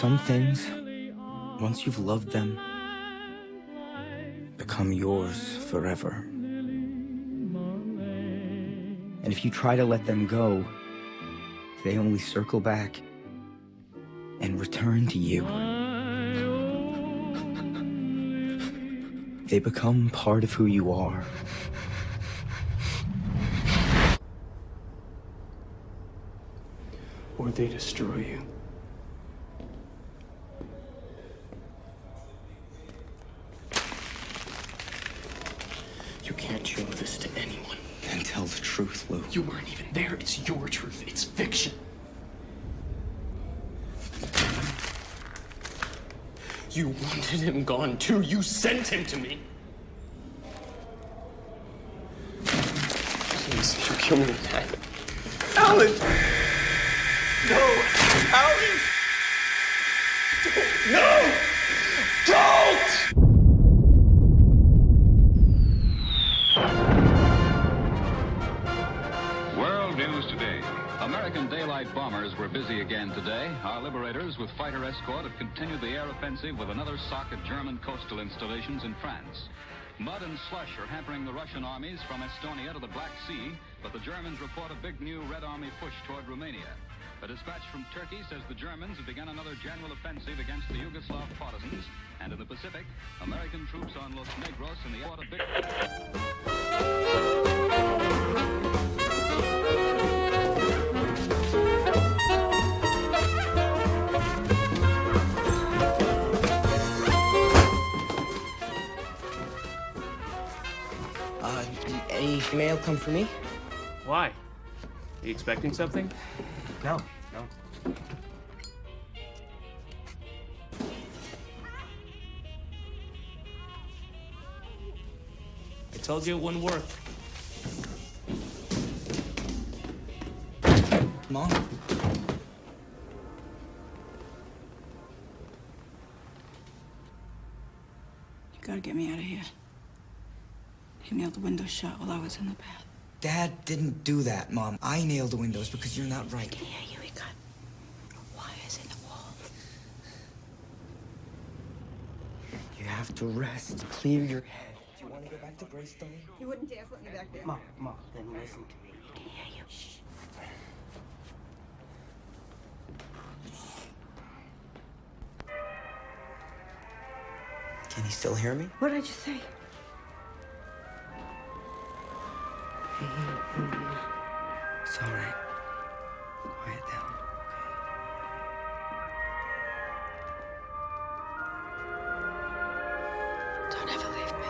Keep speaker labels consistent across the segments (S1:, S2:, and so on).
S1: Some things, once you've loved them, become yours forever. And if you try to let them go, they only circle back and return to you. They become part of who you are.
S2: Or they destroy you. You can't show this to anyone.
S1: And tell the truth, Lou.
S2: You weren't even there. It's your truth. It's fiction. You wanted him gone too. You sent him to me. Please, you kill me with that. Alan! No! Alan! No! Don't!
S3: World news today. American daylight bombers were busy again today. Our liberators with fighter escort have continued the air offensive with another sock of German coastal installations in France. Mud and slush are hampering the Russian armies from Estonia to the Black Sea, but the Germans report a big new Red Army push toward Romania. A dispatch from Turkey says the Germans have begun another general offensive against the Yugoslav partisans, and in the Pacific, American troops on Los Negros in the water big...
S1: Any mail come for me?
S2: Why? Are you expecting something?
S1: No.
S2: I told you it wouldn't work.
S1: Mom?
S4: You gotta get me out of here. He nailed the window shut while I was in the bath.
S1: Dad didn't do that, Mom. I nailed the windows because you're not right.
S4: I can hear you. He got wires in the wall.
S1: You have to rest. Clear your head. Do you want to go back to Greystone?
S5: You wouldn't dare put me back there.
S1: Mom, then listen to me.
S4: I can hear you. Shh.
S1: Can you still hear me?
S5: What did I just say?
S1: It's all right. Quiet down,
S4: Don't ever leave me.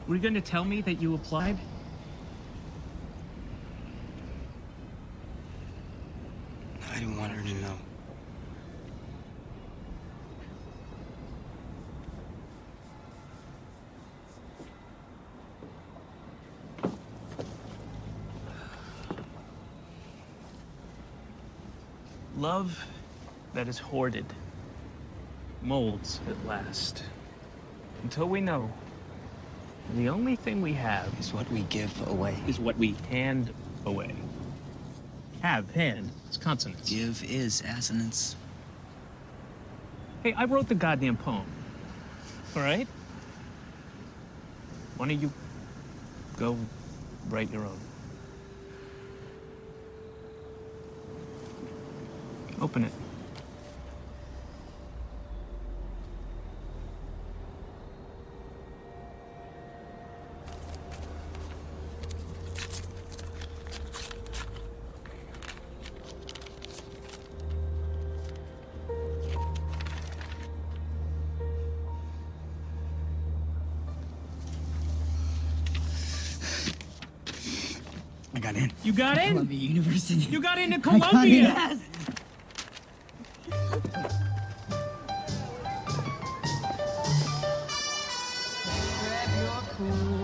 S2: Were you going to tell me that you applied?
S1: I didn't want her to know.
S2: Love that is hoarded molds at last. Until we know the only thing we have
S1: Is what we give away.
S2: is what we hand away. Hand. It's consonants.
S1: Give is assonance.
S2: Hey, I wrote the goddamn poem. All right? Why don't you go write your own? Open it.
S1: I got in.
S2: You got in?
S1: Columbia University.
S2: You got into
S1: I got in.
S2: Columbia!
S1: Yes.
S5: Grab your cool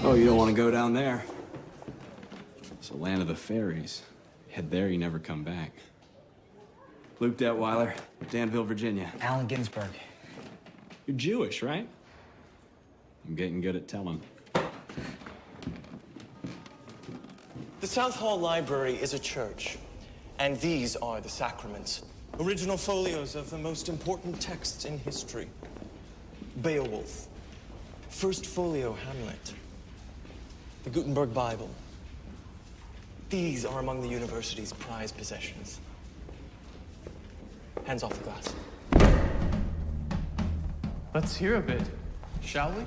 S5: Oh, you don't want to go down there? It's the land of the fairies. Head there, you never come back. Luke Detweiler, Danville, Virginia.
S1: Allen Ginsberg.
S5: You're Jewish, right? I'm getting good at telling.
S6: The South Hall Library is a church, and these are the sacraments. Original folios of the most important texts in history. Beowulf, First Folio Hamlet, the Gutenberg Bible. These are among the university's prized possessions. Hands off the glass.
S7: Let's hear a bit, shall we?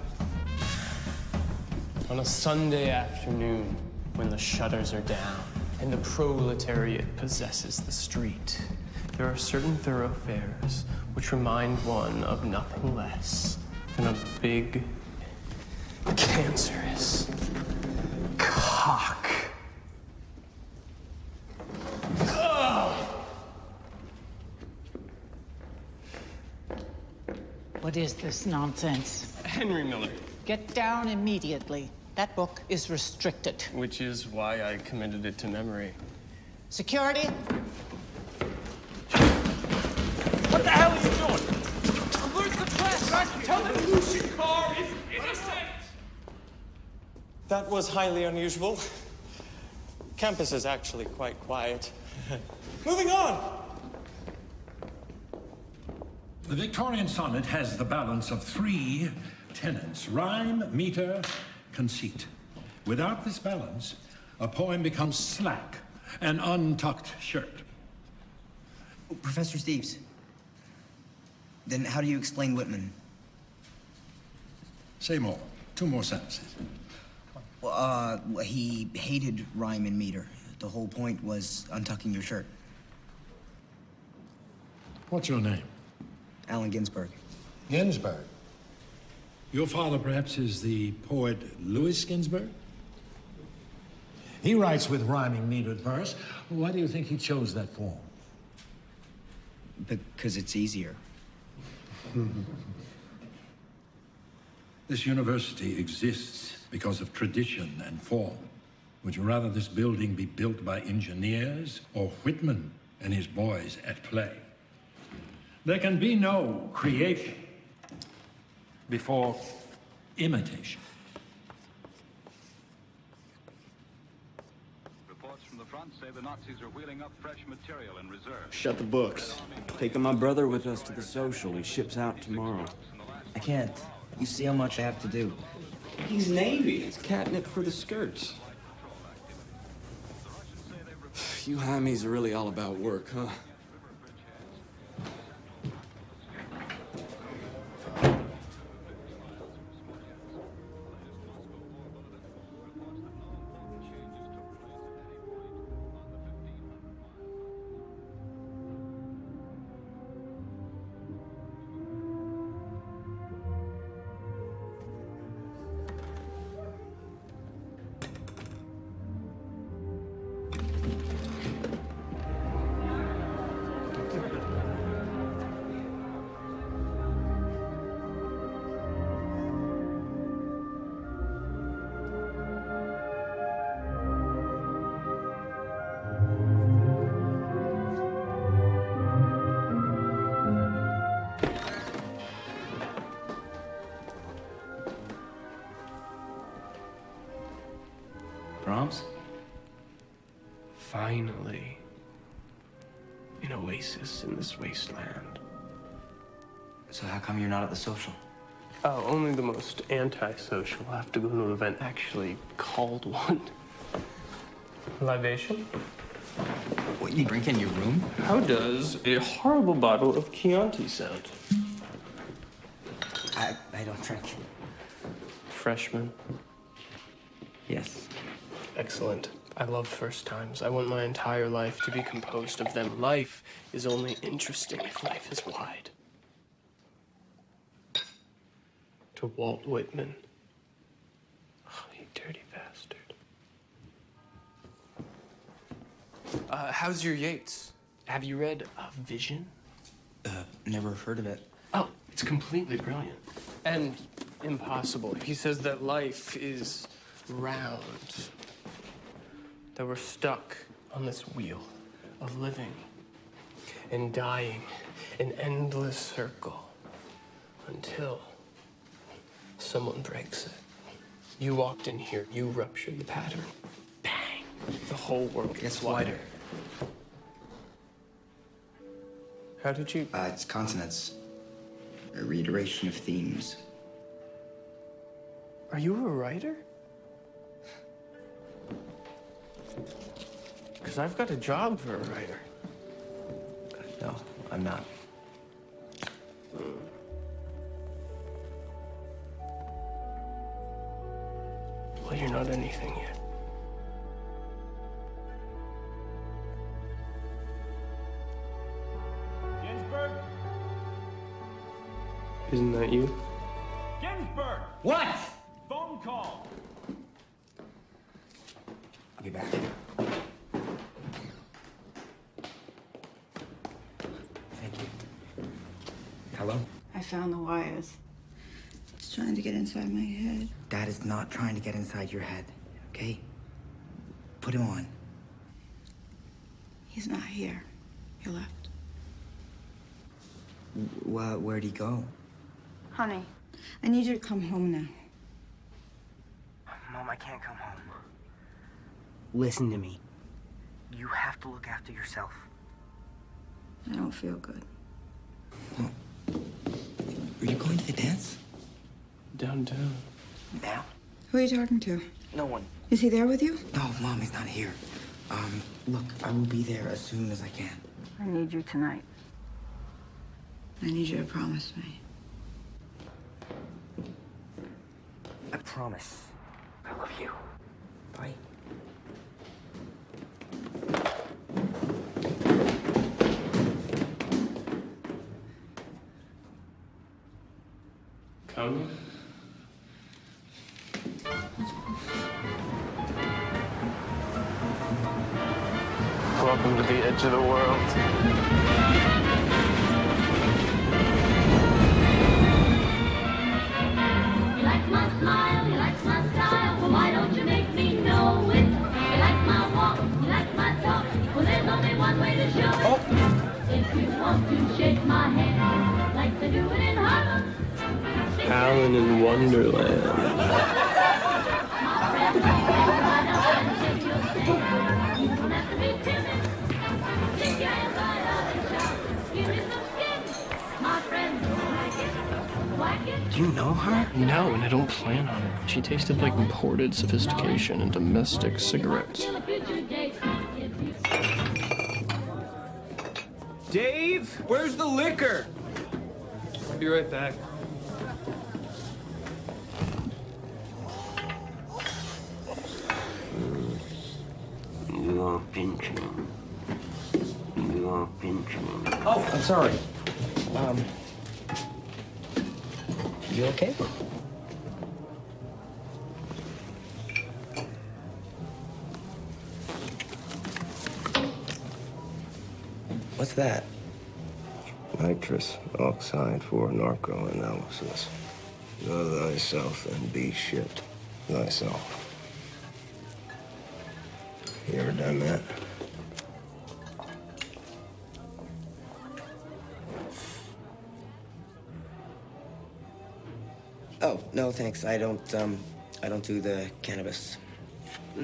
S7: On a Sunday afternoon, when the shutters are down and the proletariat possesses the street, there are certain thoroughfares which remind one of nothing less than a big, cancerous cock.
S8: What is this nonsense?
S7: Henry Miller.
S8: Get down immediately. That book is restricted.
S7: Which is why I committed it to memory.
S8: Security?
S2: What the hell are you doing? Alert the press! Tell them Lucy Carr is innocent!
S6: That was highly unusual. Campus is actually quite quiet. Moving on!
S9: The Victorian sonnet has the balance of 3 tenets: rhyme, meter, conceit. Without this balance, a poem becomes slack, an untucked shirt.
S1: Oh, Professor Steves, then how do you explain Whitman?
S9: Say more. 2 more sentences.
S1: Well, he hated rhyme and meter. The whole point was untucking your shirt.
S9: What's your name?
S1: Allen Ginsberg.
S9: Ginsberg. Your father, perhaps, is the poet Louis Ginsberg? He writes with rhyming metered verse. Why do you think he chose that form?
S1: Because it's easier.
S9: This university exists because of tradition and form. Would you rather this building be built by engineers or Whitman and his boys at play? There can be no creation before imitation.
S3: Reports from the front say the Nazis are wheeling up fresh material in reserve.
S5: Shut the books. Taking my brother with us to the social. He ships out tomorrow.
S1: I can't. You see how much I have to do.
S5: He's Navy. It's catnip for the skirts. You Hammies are really all about work, huh?
S1: Brahms?
S7: Finally, an oasis in this wasteland.
S1: So how come you're not at the social?
S7: Oh, only the most antisocial have to go to an event actually called one. Libation?
S1: What, you drink in your room?
S7: How does a horrible bottle of Chianti sound?
S1: I don't drink.
S7: Freshman.
S1: Yes.
S7: Excellent. I love first times. I want my entire life to be composed of them. Life is only interesting if life is wide. To Walt Whitman. Oh, you dirty bastard. How's your Yeats? Have you read Vision?
S1: Never heard of it.
S7: Oh, it's completely brilliant. And impossible. He says that life is round. That we're stuck on this wheel of living and dying, an endless circle, until someone breaks it. You walked in here, you ruptured the pattern. Bang! The whole world gets wider. How did you...
S1: It's consonants. A reiteration of themes.
S7: Are you a writer? Because I've got a job for a writer.
S1: No, I'm not.
S7: Well, you're not anything yet.
S10: Ginsburg?
S7: Isn't that you?
S10: Ginsburg!
S1: What?
S10: Phone call.
S1: I'll be back. Thank you. Hello?
S4: I found the wires. It's trying to get inside my head.
S1: Dad is not trying to get inside your head, okay? Put him on.
S4: He's not here. He left.
S1: Where'd he go?
S4: Honey, I need you to come home now.
S1: Mom, I can't come home. Listen to me. You have to look after yourself.
S4: I don't feel good.
S1: Well, are you going to the dance?
S7: Downtown.
S1: Now?
S4: Who are you talking to?
S1: No one.
S4: Is he there with you?
S1: No, Mom, he's not here. Look, I will be there as soon as I can.
S4: I need you tonight. I need you to promise me.
S1: I promise. I love you. Bye.
S7: Come. Welcome to the edge of the world.
S11: He likes my smile, he likes my style. Well, why don't you make me know it? He likes my walk, he likes my talk. Well, there's only one way to show it. If you want to shake my hand, like they do it in Harlem.
S7: Alan in Wonderland.
S1: Do you know her?
S7: No, and I don't plan on it. She tasted like imported sophistication and domestic cigarettes.
S10: Dave, where's the liquor?
S7: I'll be right back.
S1: You're pinching. You're pinching. Oh, I'm sorry. You okay? What's that?
S12: Nitrous oxide for narco analysis. Know thyself and be shit thyself. You ever done that?
S1: Oh, no, thanks. I don't do the cannabis.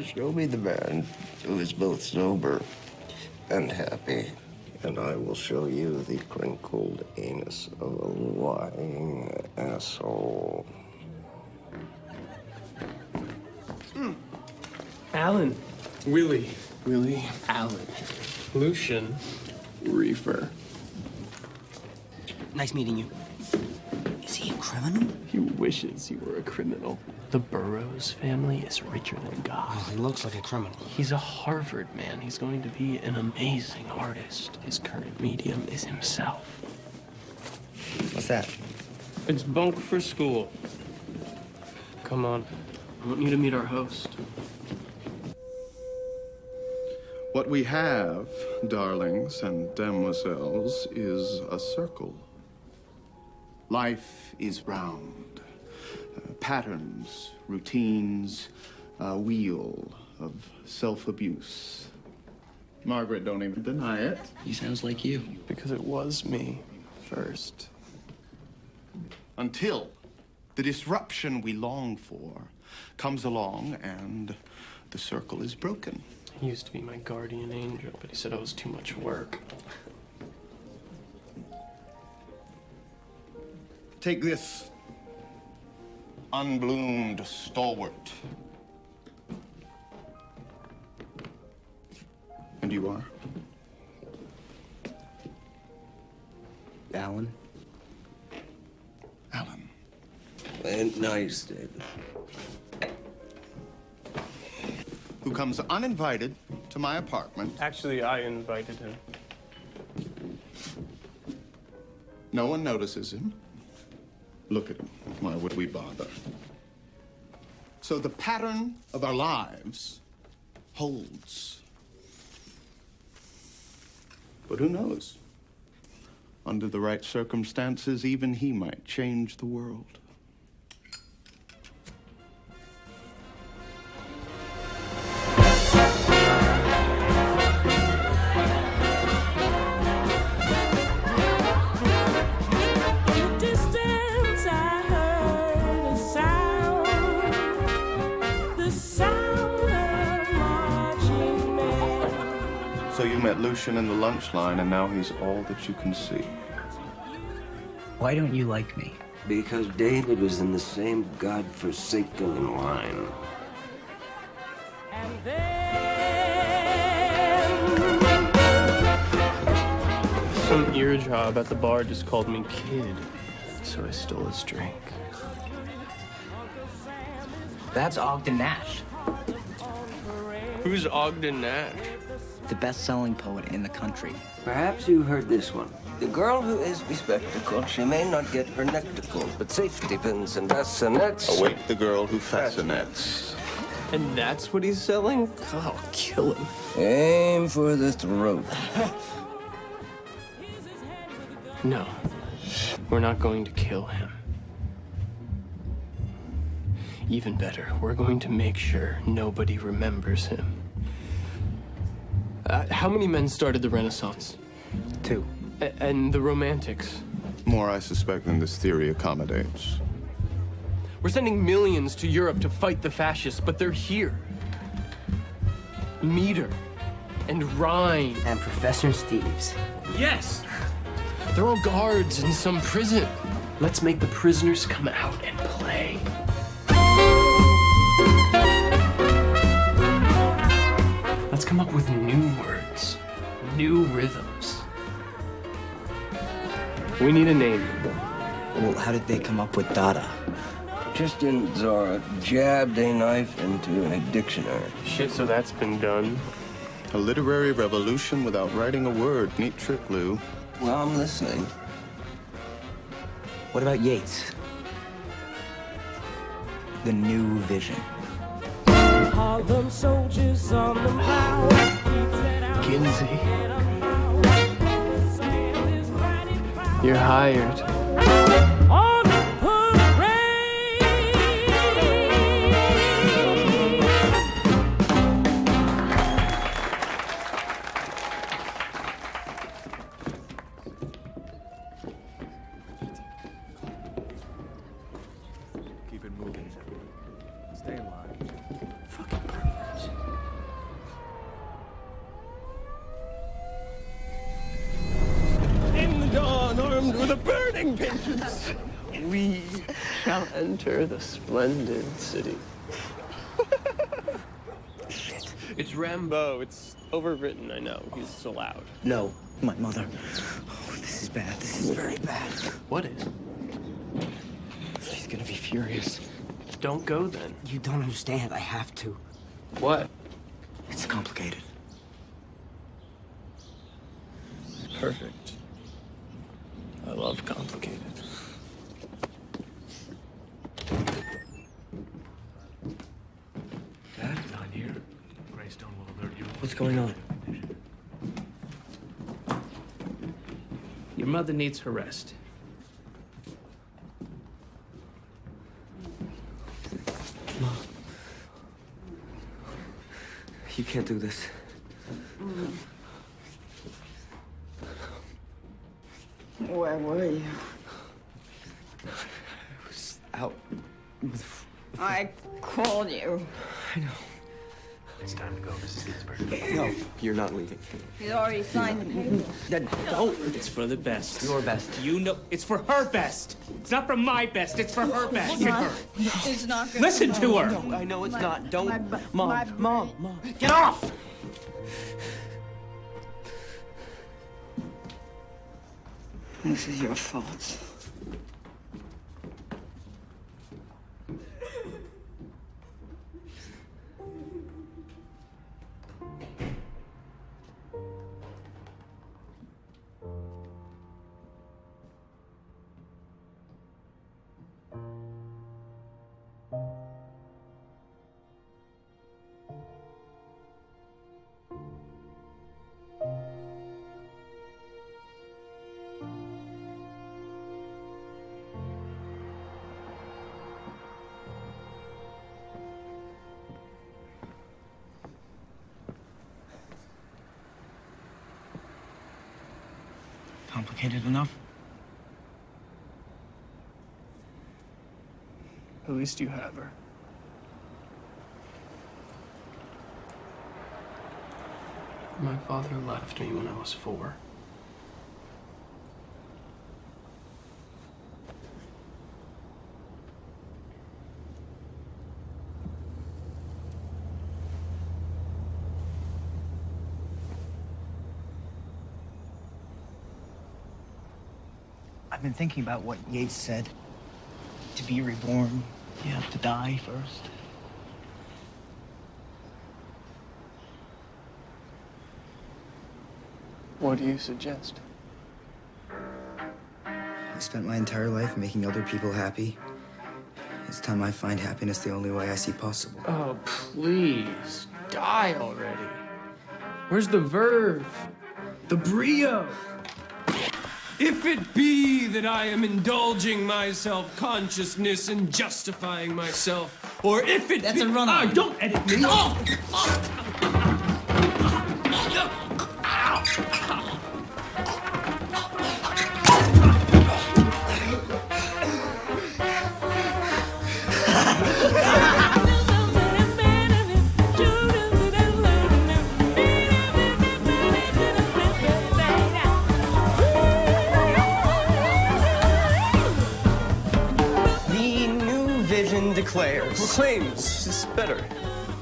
S12: Show me the man who is both sober and happy, and I will show you the crinkled anus of a lying asshole.
S7: Alan. Willie. Alan. Lucian. Reefer.
S1: Nice meeting you. Is he a criminal?
S7: He wishes he were a criminal. The Burroughs family is richer than God.
S1: Well, he looks like a criminal.
S7: He's a Harvard man. He's going to be an amazing artist. His current medium is himself.
S1: What's that?
S7: It's bunk for school. Come on. I want you to meet our host.
S13: What we have, darlings and demoiselles, is a circle. Life is round. Patterns, routines, A wheel of self-abuse. Margaret, don't even deny it.
S5: He sounds like you.
S7: Because it was me first.
S13: Until the disruption we long for comes along and the circle is broken.
S7: He used to be my guardian angel, but he said I was too much work.
S13: Take this unbloomed stalwart. And you are?
S1: Alan?
S13: Alan.
S12: Ain't nice, David.
S13: Who comes uninvited to my apartment.
S7: Actually, I invited him.
S13: No one notices him. Look at him. Why would we bother? So the pattern of our lives holds. But who knows? Under the right circumstances, even he might change the world. So you met Lucian in the lunch line, and now he's all that you can see.
S1: Why don't you like me?
S12: Because David was in the same godforsaken line.
S7: Some ear job at the bar just called me kid, so I stole his drink.
S1: That's Ogden Nash,
S7: Who's Ogden Nash?
S1: the best-selling poet in the country.
S12: Perhaps you heard this one. The girl who is bespectacled, she may not get her nectacled, but safety pins and bassinets.
S13: Await the girl who fascinets.
S7: And that's what he's selling? God, I'll kill him.
S12: Aim for the throat.
S7: No, we're not going to kill him. Even better, we're going to make sure nobody remembers him. How many men started the Renaissance?
S1: 2.
S7: And the Romantics?
S13: More, I suspect, than this theory accommodates.
S7: We're sending millions to Europe to fight the fascists, but they're here. Meter and Rhine.
S1: And Professor Steves.
S7: Yes! They're all guards in some prison. Let's make the prisoners come out and play. Let's come up with new words, new rhythms. We need a name.
S1: Well, how did they come up with Dada?
S12: Tristan Zora jabbed a knife into a dictionary.
S7: Shit, so that's been done.
S13: A literary revolution without writing a word. Neat trick, Lou.
S12: Well, I'm listening.
S1: What about Yeats? The New Vision.
S14: Harlem soldiers on the prowl.
S7: Kinsey. You're hired.
S14: On the parade.
S10: Keep it moving. Stay in line.
S1: Fucking perverts.
S7: In the dawn, armed with a burning patience, we shall enter the splendid city.
S1: Shit.
S7: It's Rambo. It's overwritten, I know. He's so loud.
S1: No, my mother. Oh, this is bad. This is very bad.
S7: What is?
S1: She's gonna be furious.
S7: Don't go then.
S1: You don't understand. I have to.
S7: What?
S1: It's complicated.
S7: Perfect. I love complicated.
S1: Dad?
S10: Not here. Greystone will alert you.
S1: What's going on?
S2: Your mother needs her rest.
S1: can't do this.
S4: Where were you?
S1: I was out with...
S4: I called you.
S1: I know.
S10: It's time to go, Mrs. Ginsburg.
S1: No, you're not leaving.
S4: He's already signed the paper.
S1: Don't.
S7: It's for the best.
S1: Your best.
S7: You know, it's for her best. It's not for my best. It's for her best.
S4: It's not. It's not gonna
S7: Listen to her.
S1: No, I know it's not. Don't.
S4: my-
S1: Mom. Get off!
S4: This is your fault.
S1: Complicated enough?
S7: At least you have her. My father left me when I was 4.
S1: I've been thinking about what Yeats said. To be reborn, you have to die first.
S7: What do you suggest?
S1: I spent my entire life making other people happy. It's time I find happiness the only way I see possible.
S7: Oh, please. Die already. Where's the verve? The brio? If it be that I am indulging my self-consciousness and justifying myself, or if it
S1: That's a run-on.
S7: Don't edit me.
S6: Proclaims, it's better.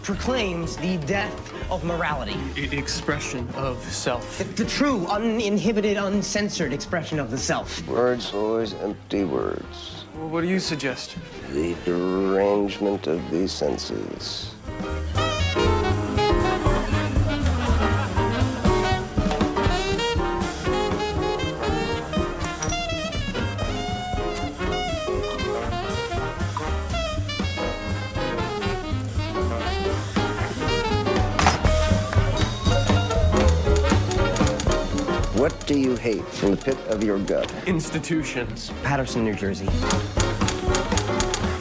S15: Proclaims the death of morality.
S7: Expression of self.
S15: The true, uninhibited, uncensored expression of the self.
S12: Words always empty words.
S7: Well, what do you suggest?
S12: The derangement of the senses. What do you hate from the pit of your gut?
S7: Institutions.
S15: Patterson, New Jersey.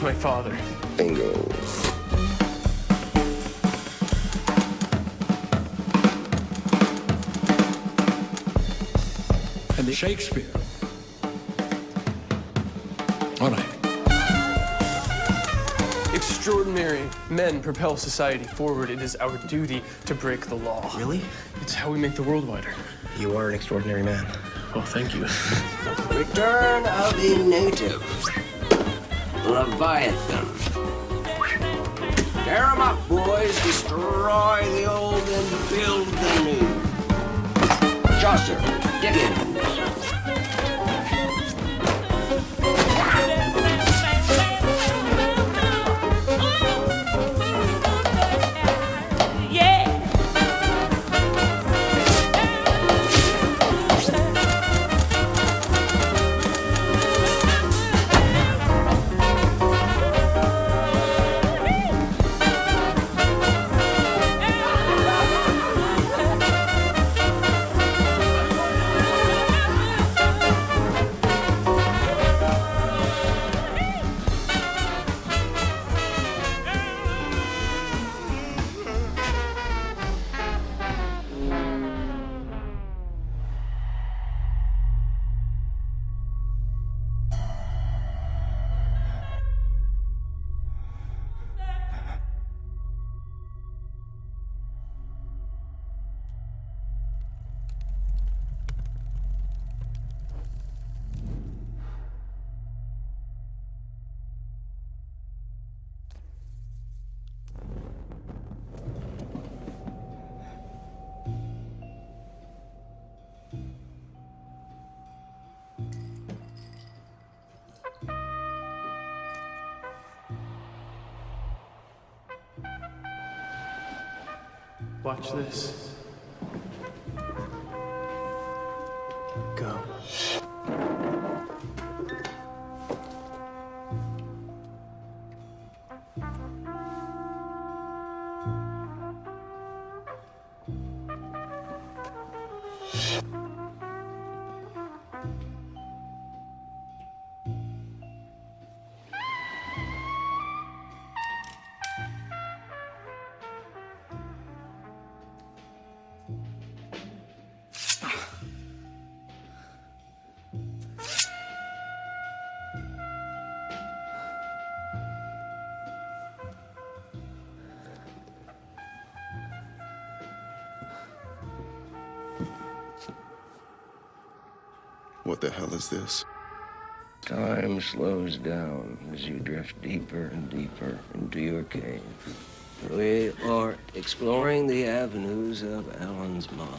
S7: My father.
S12: Bingo.
S9: And Shakespeare. All right.
S7: Extraordinary men propel society forward. It is our duty to break the law.
S15: Really?
S7: It's how we make the world wider.
S15: You are an extraordinary man.
S7: Well, thank you.
S12: Return of the native. Leviathan. Tear 'em up, boys. Destroy the old and build the new. Chaucer, Dickens.
S7: Watch this. Go.
S13: What the hell is this?
S12: Time slows down as you drift deeper and deeper into your cave. We are exploring the avenues of Alan's mind.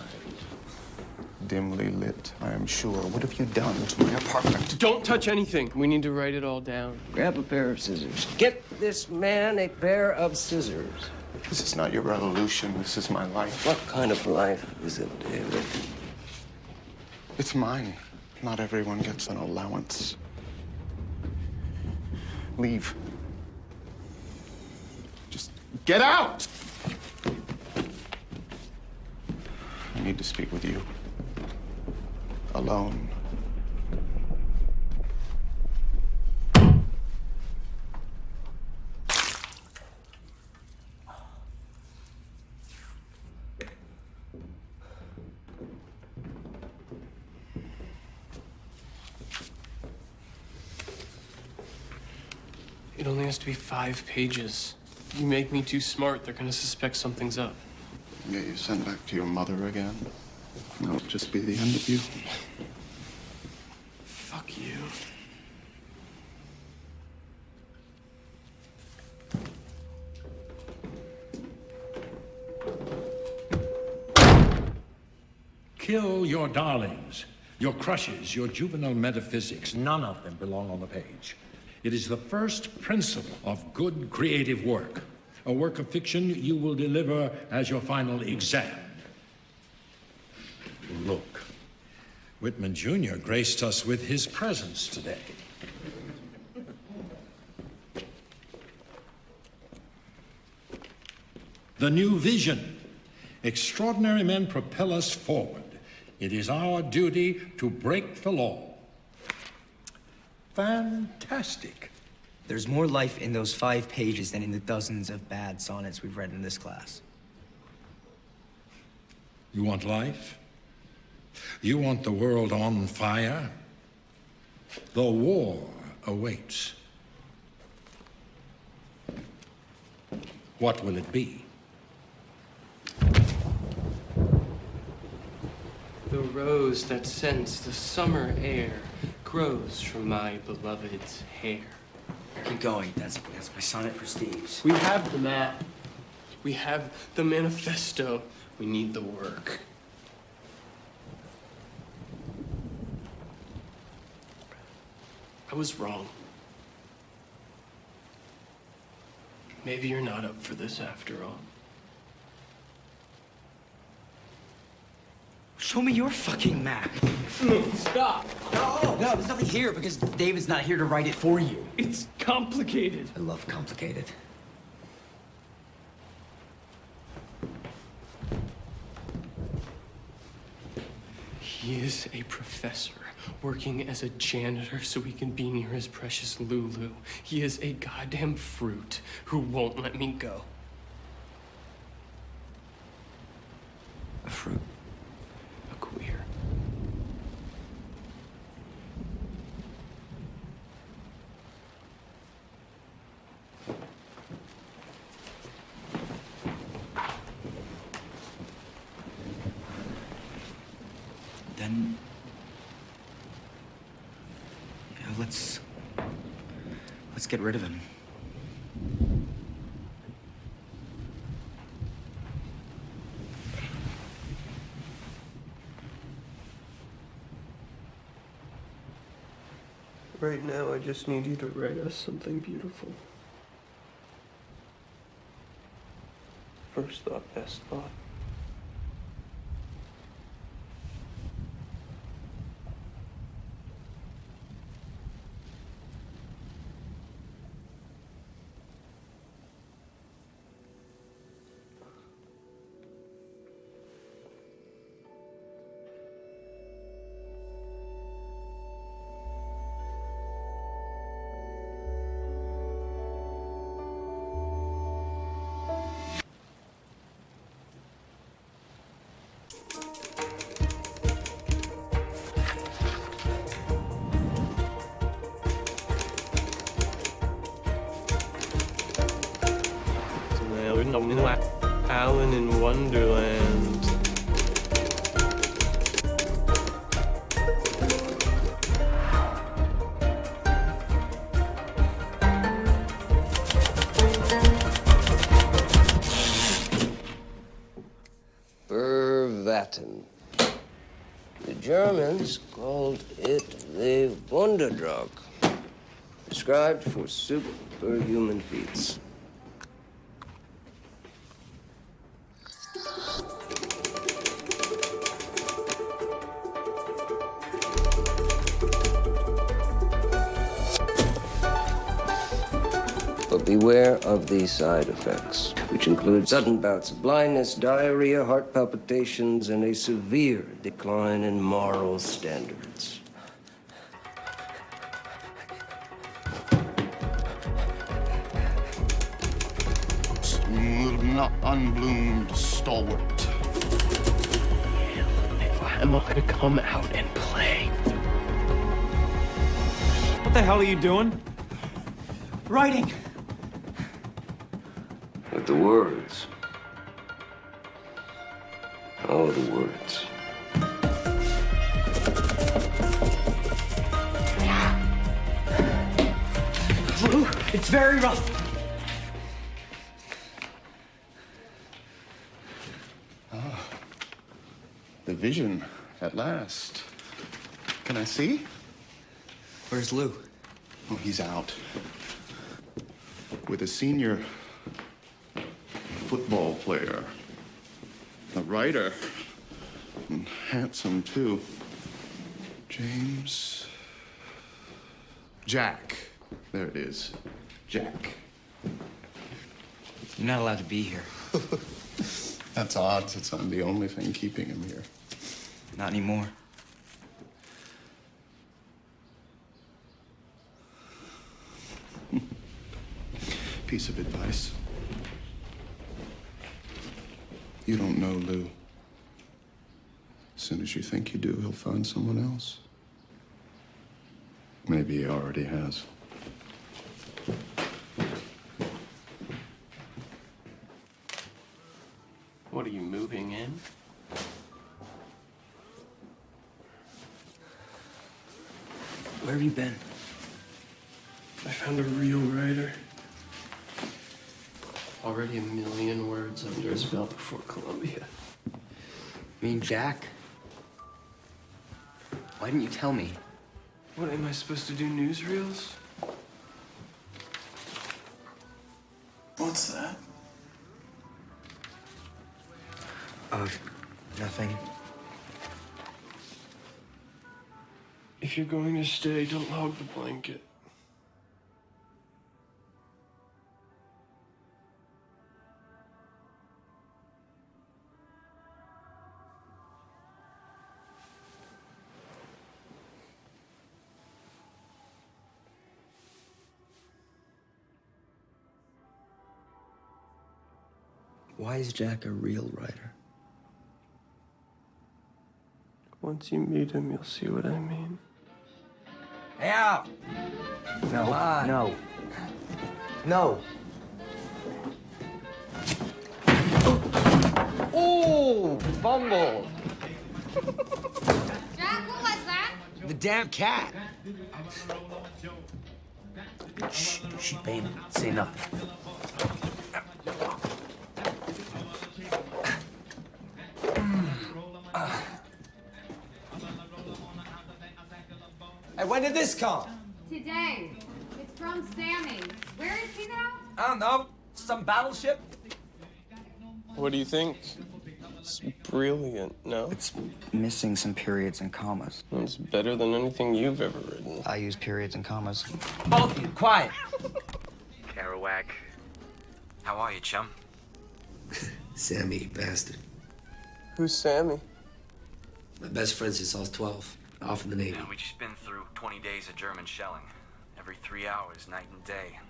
S13: Dimly lit, I am sure. What have you done to my apartment?
S7: Don't touch anything. We need to write it all down.
S12: Grab a pair of scissors. Get this man a pair of scissors.
S13: This is not your revolution. This is my life.
S12: What kind of life is it, David?
S13: It's mine. Not everyone gets an allowance. Leave. Just get out! I need to speak with you. Alone.
S7: It only has to be 5 pages. You make me too smart, they're gonna suspect something's up.
S13: Get you sent back to your mother again. That'll just be the end of you.
S7: Fuck you.
S9: Kill your darlings, your crushes, your juvenile metaphysics. None of them belong on the page. It is the first principle of good creative work. A work of fiction you will deliver as your final exam. Look, Whitman Jr. graced us with his presence today. The new vision. Extraordinary men propel us forward. It is our duty to break the law. Fantastic.
S1: There's more life in those 5 pages than in the dozens of bad sonnets we've read in this class.
S9: You want life? You want the world on fire? The war awaits. What will it be?
S7: The rose that scents the summer air grows from my beloved's hair.
S1: Keep going. That's my sonnet for Steve's.
S7: We have the map. We have the manifesto. We need the work. I was wrong. Maybe you're not up for this after all.
S1: Show me your fucking map.
S7: Stop.
S1: No, there's nothing here because David's not here to write it for you.
S7: It's complicated.
S1: I love complicated.
S7: He is a professor working as a janitor so he can be near his precious Lulu. He is a goddamn fruit who won't let me go.
S1: A fruit?
S7: A queer.
S1: Then... yeah, let's get rid of him.
S7: Right now, I just need you to write us something beautiful. First thought, best thought. Allen in Wonderland.
S12: Vervaten. The Germans called it the Wunderdrug, prescribed for superhuman feats. But beware of these side effects, which include sudden bouts of blindness, diarrhea, heart palpitations, and a severe decline in moral standards.
S13: Not unbloomed stalwart.
S7: I'm gonna come out and play.
S2: What the hell are you doing?
S1: Writing.
S12: With the words. Oh, the words.
S1: Lou, it's very rough.
S13: The vision, at last. Can I see?
S1: Where's Lou?
S13: Oh, he's out. With a senior football player. A writer. And handsome, too. James. Jack. There it is. Jack.
S1: You're not allowed to be here.
S13: That's odd, since I'm the only thing keeping him here.
S1: Not anymore.
S13: Piece of advice. You don't know Lou. As soon as you think you do, he'll find someone else. Maybe he already has.
S7: What are you moving in?
S1: Where have you been?
S7: I found a real writer. Already 1 million words under his belt before Columbia.
S1: You mean Jack? Why didn't you tell me?
S7: What, am I supposed to do newsreels?
S13: What's that?
S1: Nothing.
S7: If you're going to stay, don't hog the blanket.
S1: Why is Jack a real writer?
S7: Once you meet him, you'll see what I mean.
S1: Hey, out! No, no. No. Oh, fumble.
S11: Jack, what was that?
S1: The damn cat. Shh, she painted. Say nothing. Hey, when did this come?
S11: Today. It's from Sammy. Where is he now?
S1: I don't know. Some battleship?
S7: What do you think? It's brilliant, no?
S1: It's missing some periods and commas.
S7: It's better than anything you've ever written.
S1: I use periods and commas. Both of you, quiet.
S10: Kerouac. How are you, chum?
S16: Sammy, bastard.
S7: Who's Sammy?
S16: My best friend since I was 12. Off in the Navy.
S10: We just been through 20 days of German shelling. Every 3 hours, night and day.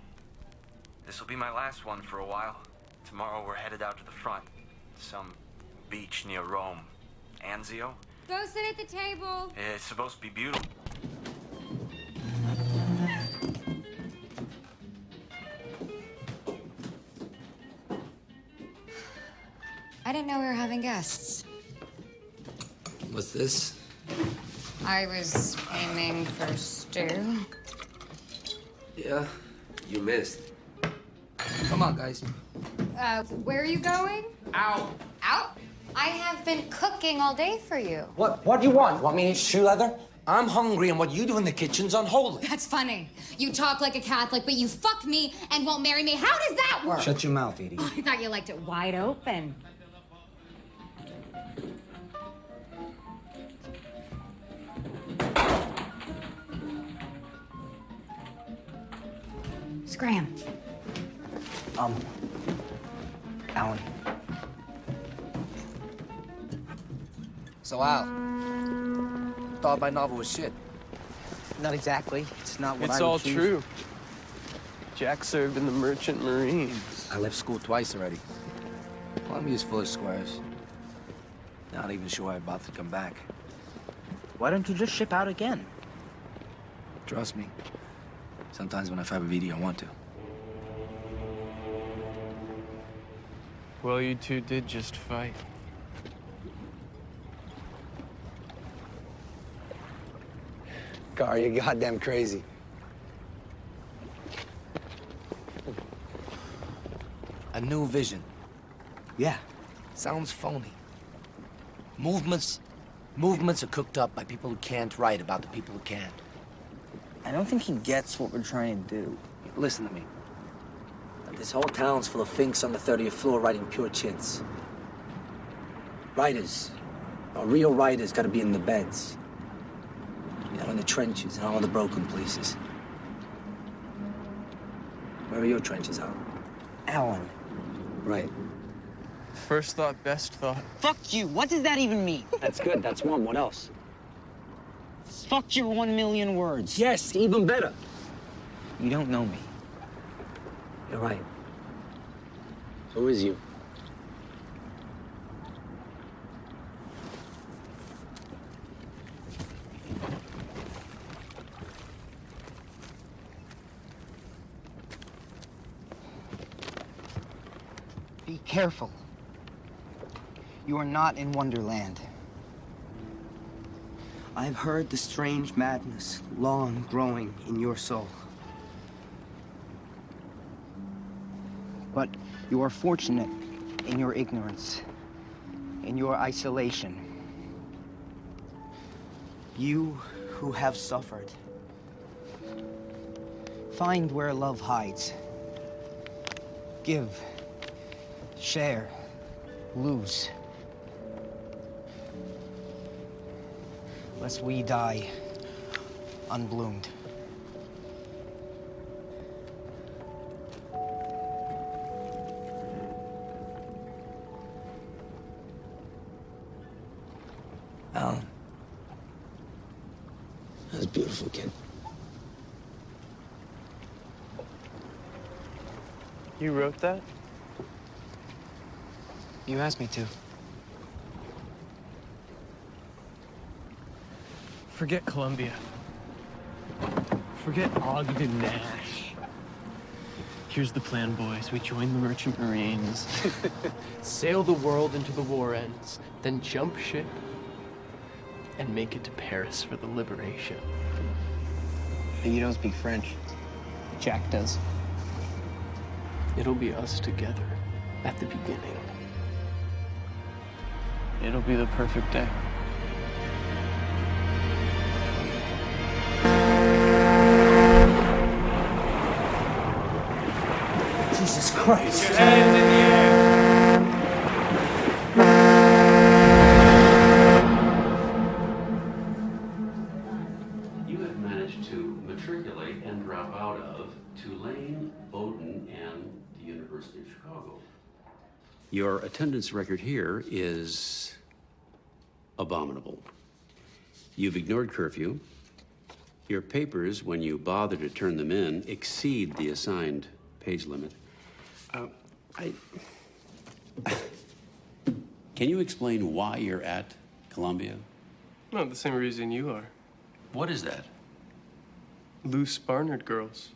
S10: This will be my last one for a while. Tomorrow we're headed out to the front. Some beach near Rome. Anzio?
S11: Go sit at the table.
S10: It's supposed to be beautiful.
S17: didn't know we were having guests.
S16: What's this?
S17: I was aiming for stew.
S16: Yeah, you missed. Come on, guys.
S17: Where are you going?
S16: Out.
S17: Out? I have been cooking all day for you.
S16: What do you want? Want me to eat shoe leather? I'm hungry, and what you do in the kitchen's unholy.
S17: That's funny. You talk like a Catholic, but you fuck me and won't marry me. How does that work?
S16: Shut your mouth, Edie.
S17: I thought you liked it wide open. Scram.
S16: Alan. So, Al, thought my novel was shit.
S15: Not exactly. It's not what
S7: It's
S15: I would
S7: all
S15: choose.
S7: true. Jack served in the Merchant Marines.
S16: I left school twice already. Columbia's full of squares. Not even sure I'm about to come back.
S15: Why don't you just ship out again?
S16: Trust me. Sometimes when I fight with Edie, I want to.
S7: Well, you two did just fight.
S16: Gar, you're goddamn crazy. A new vision. Yeah, sounds phony. Movements are cooked up by people who can't write about the people who can.
S15: I don't think he gets what we're trying to do.
S16: Listen to me. This whole town's full of finks on the 30th floor writing pure chintz. Writers, real writers, gotta be in the beds. You know, in the trenches and all the broken places. Where are your trenches, Al?
S15: Alan.
S16: Right.
S7: First thought, best thought.
S15: Fuck you. What does that even mean?
S16: That's good. That's one. What else?
S15: Fuck your 1,000,000 words.
S16: Yes, even better.
S15: You don't know me.
S16: You're right. Who is you?
S15: Be careful. You are not in Wonderland. I've heard the strange madness long growing in your soul. But you are fortunate in your ignorance, in your isolation. You who have suffered, find where love hides. Give, share, lose. Lest we die unbloomed.
S16: Alan. That's a beautiful kid.
S7: You wrote that?
S15: You asked me to.
S7: Forget Columbia. Forget Ogden Nash. Here's the plan, boys. We join the Merchant Marines, sail the world into the war ends, then jump ship and make it to Paris for the liberation.
S15: But you don't speak French. Jack does.
S7: It'll be us together at the beginning. It'll be the perfect day.
S15: Jesus Christ.
S2: Put your hands in the air.
S18: You have managed to matriculate and drop out of Tulane, Bowdoin, and the University of Chicago. Your attendance record here is abominable. You've ignored curfew. Your papers, when you bother to turn them in, exceed the assigned page limit. Can you explain why you're at Columbia?
S7: Not the same reason you are.
S18: What is that?
S7: Loose Barnard girls.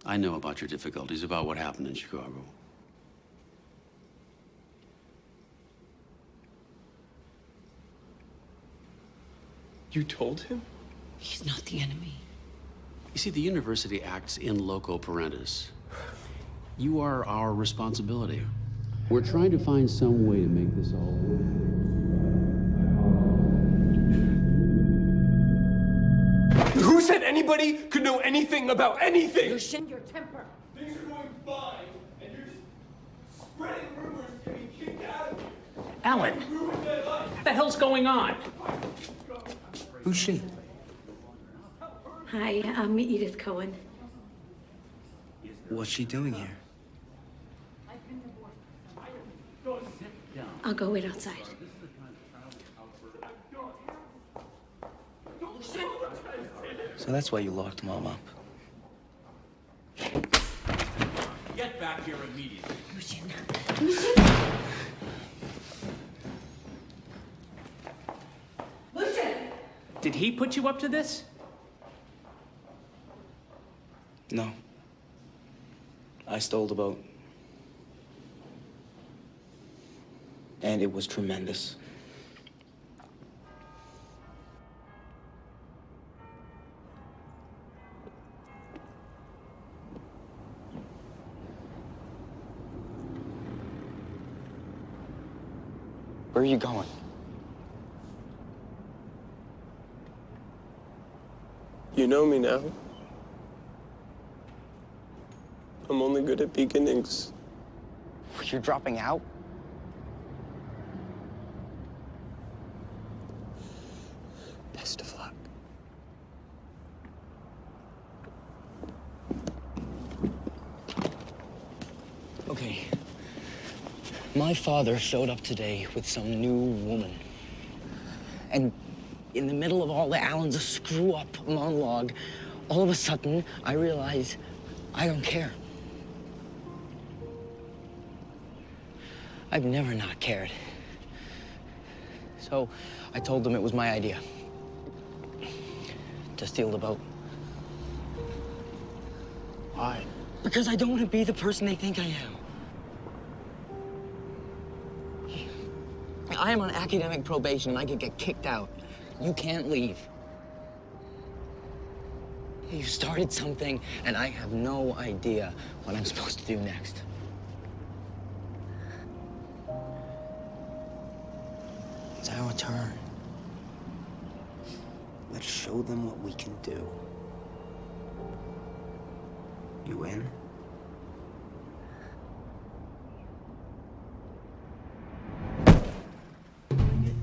S18: I know about your difficulties, about what happened in Chicago.
S7: You told him?
S8: He's not the enemy.
S18: You see, the university acts in loco parentis. You are our responsibility. We're trying to find some way to make this all work.
S7: Who said anybody could know anything about anything?
S8: Loosen your temper.
S7: Things are going fine, and you're just spreading rumors to be kicked out of here.
S2: Alan, what the hell's going on?
S1: Who's she?
S19: Hi, I'm Edith Cohen.
S1: What's she doing here?
S19: I'll go wait outside.
S1: So that's why you locked Mom up.
S18: Get back here immediately.
S2: Did he put you up to this?
S1: No. I stole the boat. And it was tremendous. Where are you going?
S7: You know me now. I'm only good at beginnings.
S1: You're dropping out?
S7: Best of luck.
S1: Okay. My father showed up today with some new woman. And in the middle of all the Alan's a screw-up monologue, all of a sudden, I realize I don't care. I've never not cared. So I told them it was my idea to steal the boat.
S7: Why?
S1: Because I don't want to be the person they think I am. I am on academic probation and I could get kicked out. You can't leave. You started something and I have no idea what I'm supposed to do next. It's our turn. Let's show them what we can do. You in?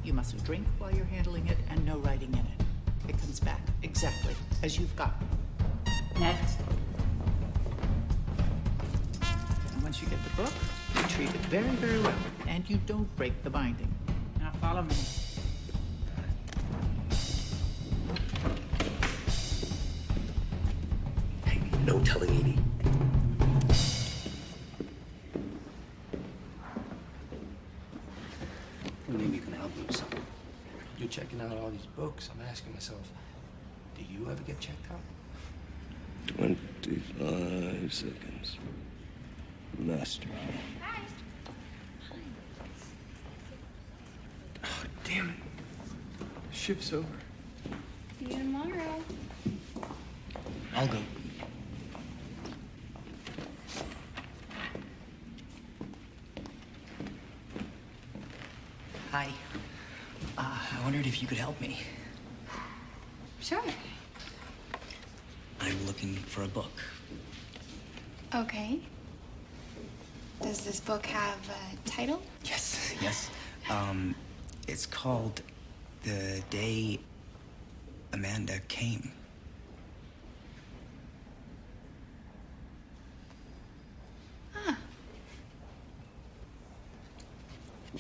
S8: You mustn't drink while you're handling it, and no writing in it. It comes back exactly as you've got. Next. And once you get the book, you treat it very, very well, and you don't break the binding. Now follow me.
S1: Hey, no telling Edie. Maybe you can help me with something. You're checking out all these books. I'm asking myself, do you ever get checked out?
S12: 25 seconds. Master.
S1: Oh, damn it.
S7: Shift's over.
S17: See you tomorrow.
S1: I'll go. Hi. I wondered if you could help me.
S17: Sure.
S1: I'm looking for a book.
S17: Okay. Does this book have a title?
S1: Yes, yes. It's called The Day Amanda Came.
S17: Ah.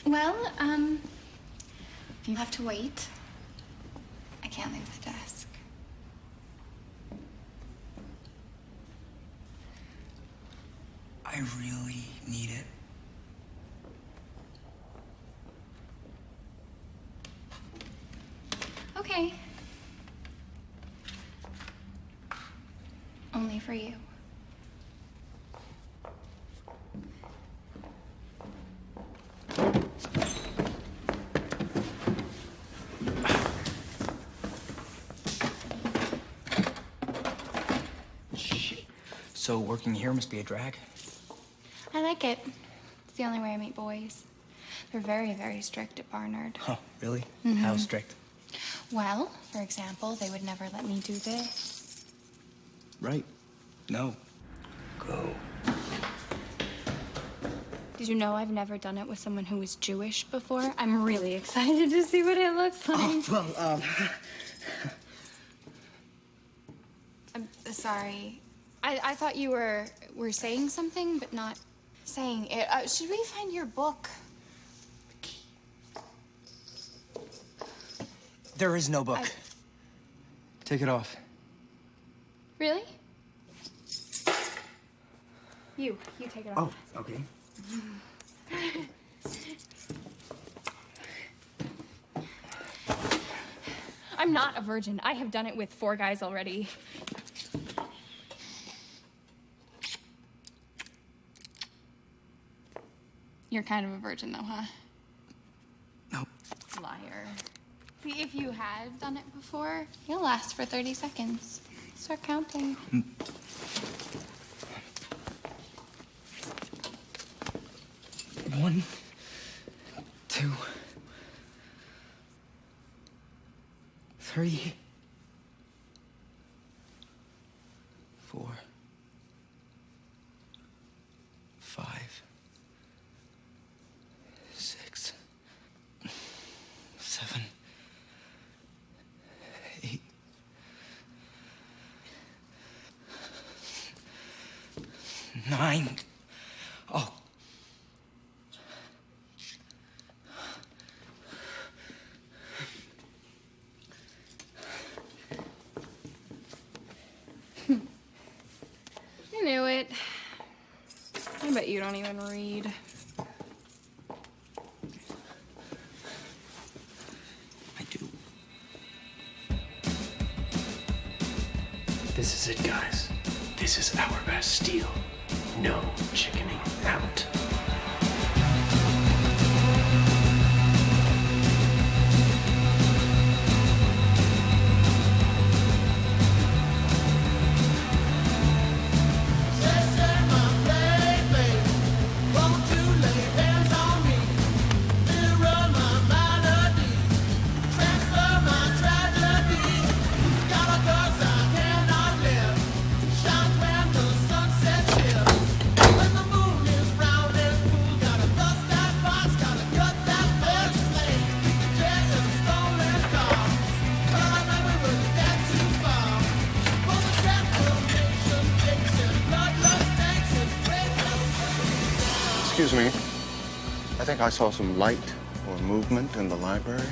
S17: Well, you'll have to wait. I can't leave the desk.
S1: I really need it.
S17: Okay. Only for you.
S1: So working here must be a drag.
S20: I like it. It's the only way I meet boys. They're very, very strict at Barnard.
S1: Oh, really?
S20: Mhm.
S1: How strict?
S20: Well, for example, they would never let me do this.
S1: Right. No. Go.
S20: Did you know I've never done it with someone who was Jewish before? I'm really excited to see what it looks like.
S1: Oh, well,
S20: I'm sorry. I thought you were saying something, but not saying it. Should we find your book?
S1: There is no book. Take it off.
S20: Really? You take it off.
S1: Oh, okay.
S20: I'm not a virgin. I have done it with 4 guys already. You're kind of a virgin, though, huh?
S1: No.
S20: Liar. See, if you had done it before, you'll last for 30 seconds. Start counting.
S1: 1, 2, 3, 4, 5, 6, 7, 8, 9. Oh.
S20: I knew it. I bet you don't even read.
S1: I do.
S7: This is it, guys. This is our Bastille. No chickening out.
S13: Excuse me. I think I saw some light or movement in the library.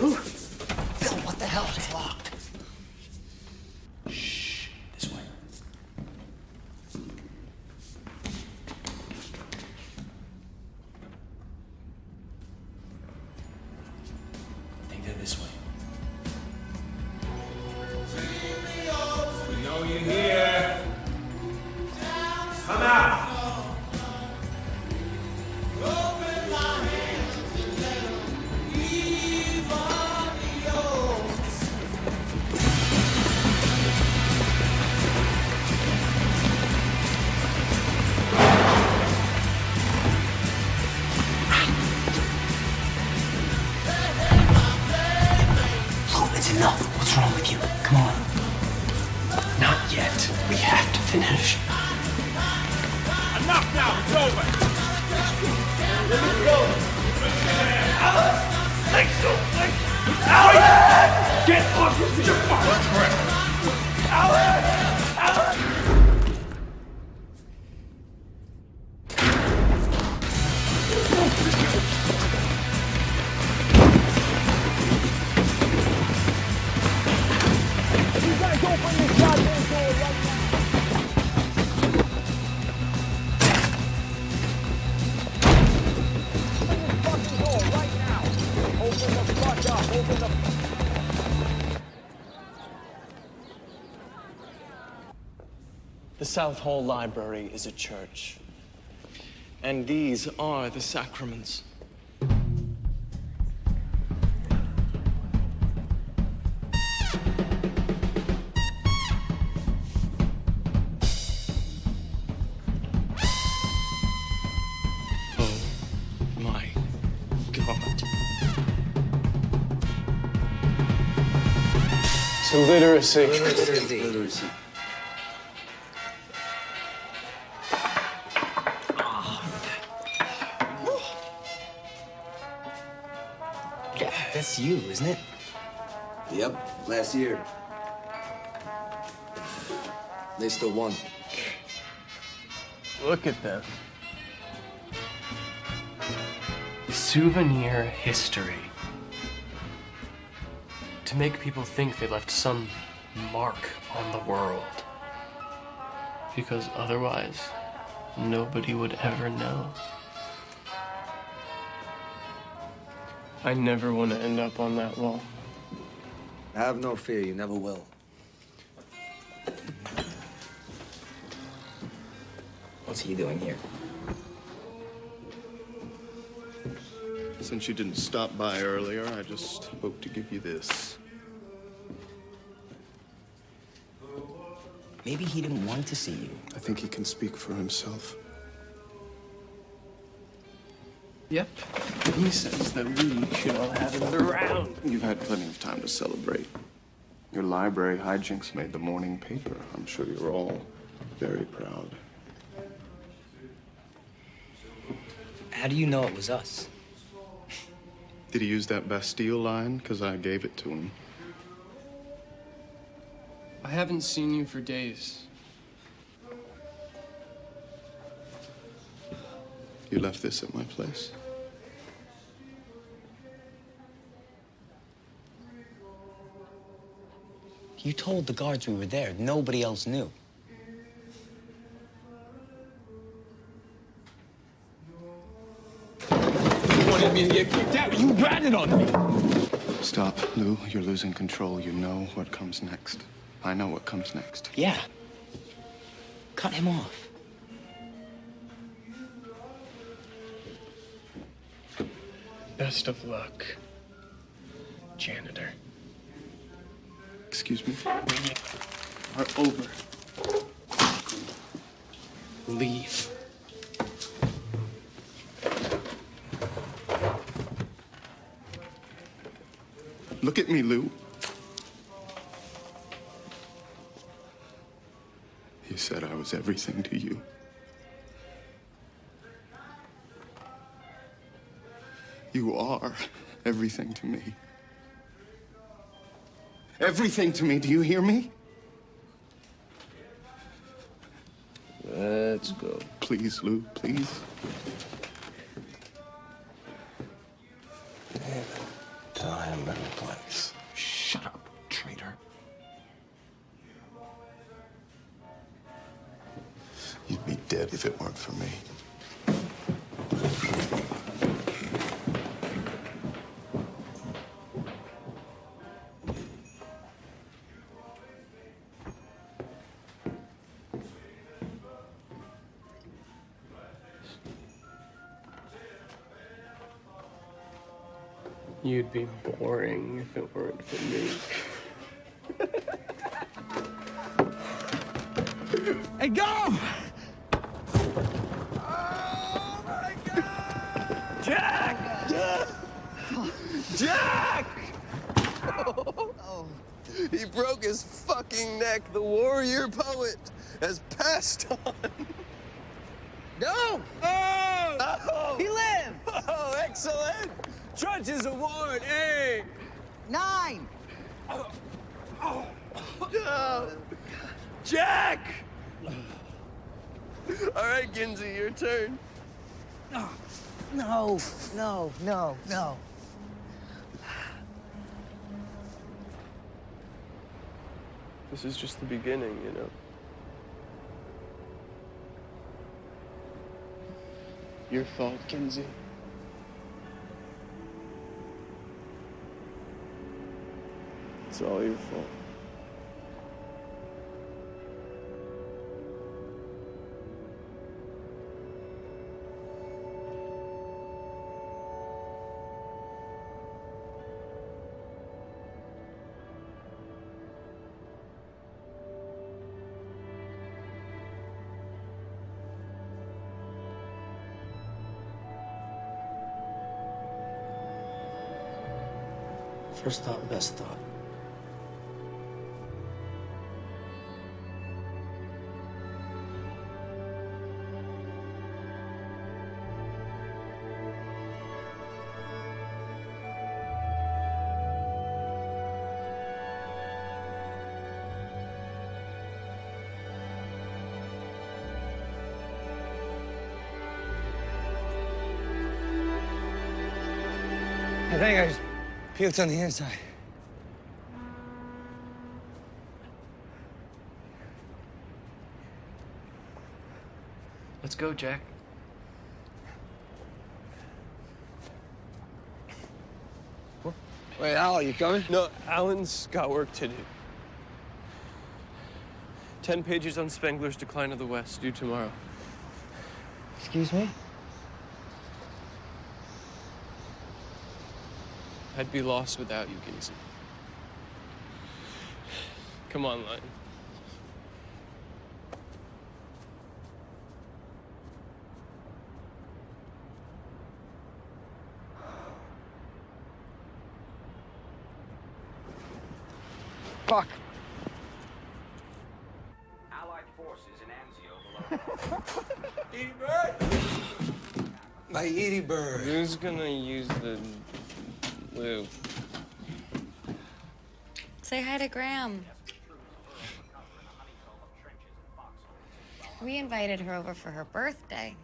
S1: Phil, what the hell? It's locked.
S7: Shh. This way. I think they're this way.
S21: We know you're here. Come out.
S1: It's enough. What's wrong with you? Come on.
S7: Not yet. We have to finish.
S21: Enough now. It's over. Let me go. Alice. Let's go. Alan! Get off your fucking crap! Alan! Alan!
S14: You guys open this goddamn door right now.
S6: The South Hall Library is a church, and these are the sacraments. Oh my God.
S7: To literacy.
S16: Literacy. That's you, isn't it? Yep, last year. They still won.
S7: Look at them. Souvenir history. To make people think they left some mark on the world. Because otherwise, nobody would ever know. I never want to end up on that wall.
S16: Have no fear, you never will. What's he doing here?
S13: Since you didn't stop by earlier, I just hoped to give you this.
S1: Maybe he didn't want to see you.
S13: I think he can speak for himself.
S7: Yep. He says that we should all have him around.
S13: You've had plenty of time to celebrate. Your library hijinks made the morning paper. I'm sure you're all very proud.
S1: How do you know it was us?
S13: Did he use that Bastille line? Because I gave it to him.
S7: I haven't seen you for days.
S13: You left this at my place.
S1: You told the guards we were there. Nobody else knew.
S21: You wanted me to get kicked out. You ratted on me.
S13: Stop, Lou. You're losing control. You know what comes next. I know what comes next.
S1: Yeah. Cut him off.
S7: Best of luck, janitor.
S13: Excuse me?
S7: Are over. Leave.
S13: Look at me, Lou. You said I was everything to you. You are everything to me. Everything to me. Do you hear me?
S16: Let's go.
S13: Please, Lou, please.
S12: Time and place.
S13: Shut up, traitor. You'd be dead if it weren't for me.
S7: You'd be boring if it weren't for me.
S21: Hey, go!
S14: Oh my God!
S21: Jack! Jack!
S3: Oh, he broke his fucking neck. The warrior poet has passed on.
S21: Go! Oh!
S3: Oh!
S21: He lived! Oh, excellent! Trudge's Award, hey!
S15: 9!
S3: No. Jack! All right, Ginsey, your turn.
S15: No, no, no, no.
S3: This is just the beginning, you know. Your fault, Ginsey. It's all your fault.
S16: First thought, best thought.
S1: I think I just puked on the inside.
S2: Let's go, Jack.
S3: Wait, Al, you coming? No, Alan's got work to do. 10 pages on Spengler's Decline of the West, due tomorrow.
S1: Excuse me?
S3: I'd be lost without you, Ginsey. Come on, Lion.
S1: Fuck.
S10: Allied forces in Anzio below.
S1: Edie Bird! My Edie Bird.
S3: Who's gonna use the loo?
S5: Say hi to Graham. We invited her over for her birthday.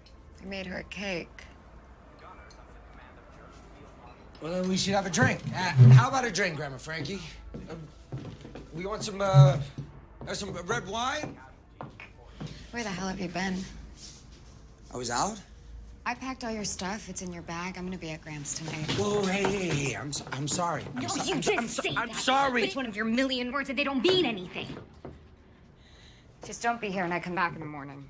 S5: We made her a cake.
S16: Well, then we should have a drink. How about a drink, Grandma Frankie? We want some red wine?
S5: Where the hell have you been?
S16: I was out?
S5: I packed all your stuff. It's in your bag. I'm gonna be at Graham's tonight.
S16: Whoa, hey, I'm sorry.
S17: No, you just say that.
S16: I'm sorry.
S17: But it's one of your million words and they don't mean anything.
S5: Just don't be here when I come back in the morning.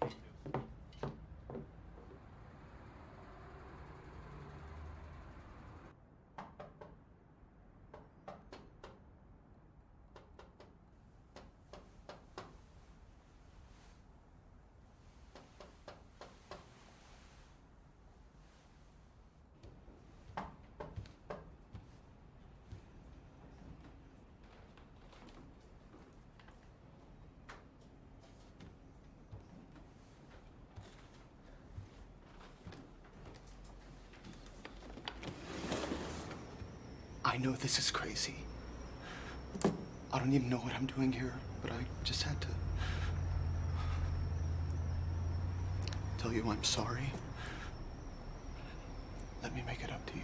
S13: I know this is crazy. I don't even know what I'm doing here, but I just had to tell you I'm sorry. Let me make it up to you.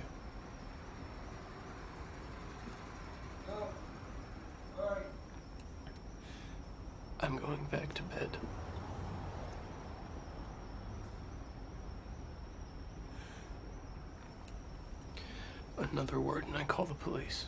S13: I'm going back to bed. Another word and I call the police.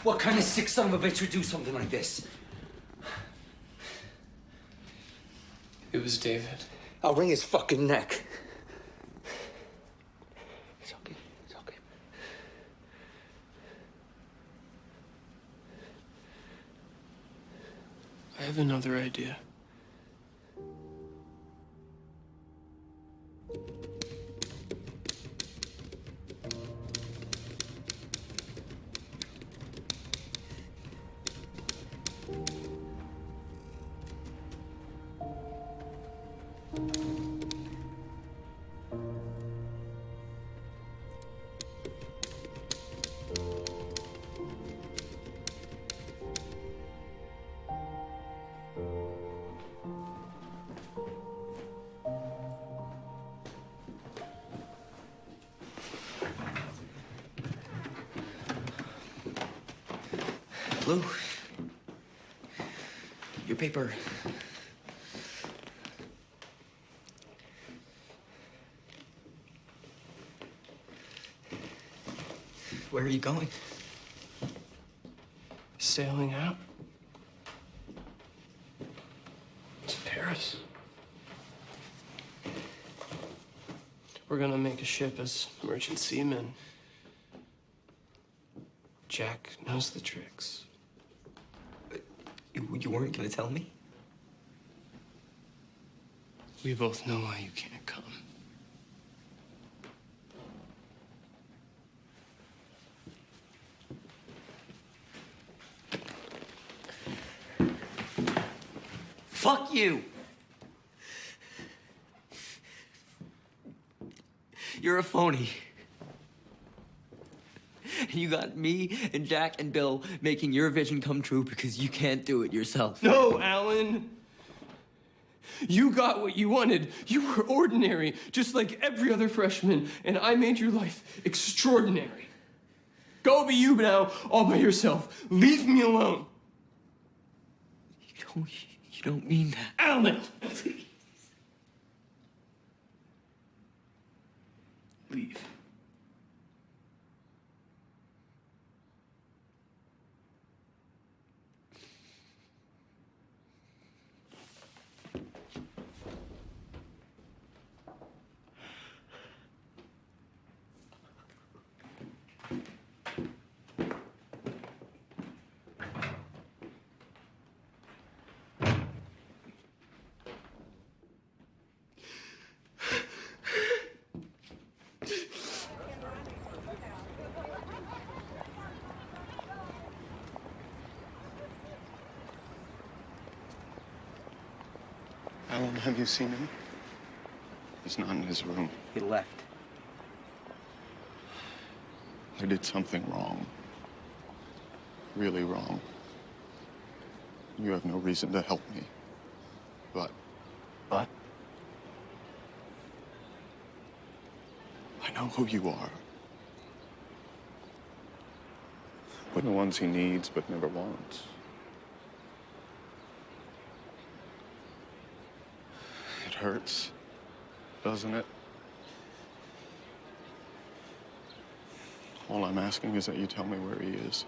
S16: What kind of sick son of a bitch would do something like this?
S7: It was David.
S1: I'll wring his fucking neck. It's okay. It's okay.
S7: I have another idea.
S1: Lou, your paper. Where are you going?
S7: Sailing out. To Paris. We're gonna make a ship as merchant seamen. Jack knows the tricks.
S1: You weren't gonna tell me?
S7: We both know why you can't come.
S1: Fuck you! You're a phony. And you got me and Jack and Bill making your vision come true because you can't do it yourself.
S7: No, Alan! You got what you wanted. You were ordinary, just like every other freshman, and I made your life extraordinary. Go be you now, all by yourself. Leave me alone.
S1: You don't mean that.
S7: Alan! Please. Leave.
S13: Alan, have you seen him? He's not in his room.
S1: He left.
S13: I did something wrong. Really wrong. You have no reason to help me. But
S1: I
S13: know who you are. We're the ones he needs but never wants. It hurts, doesn't it? All I'm asking is that you tell me where he is.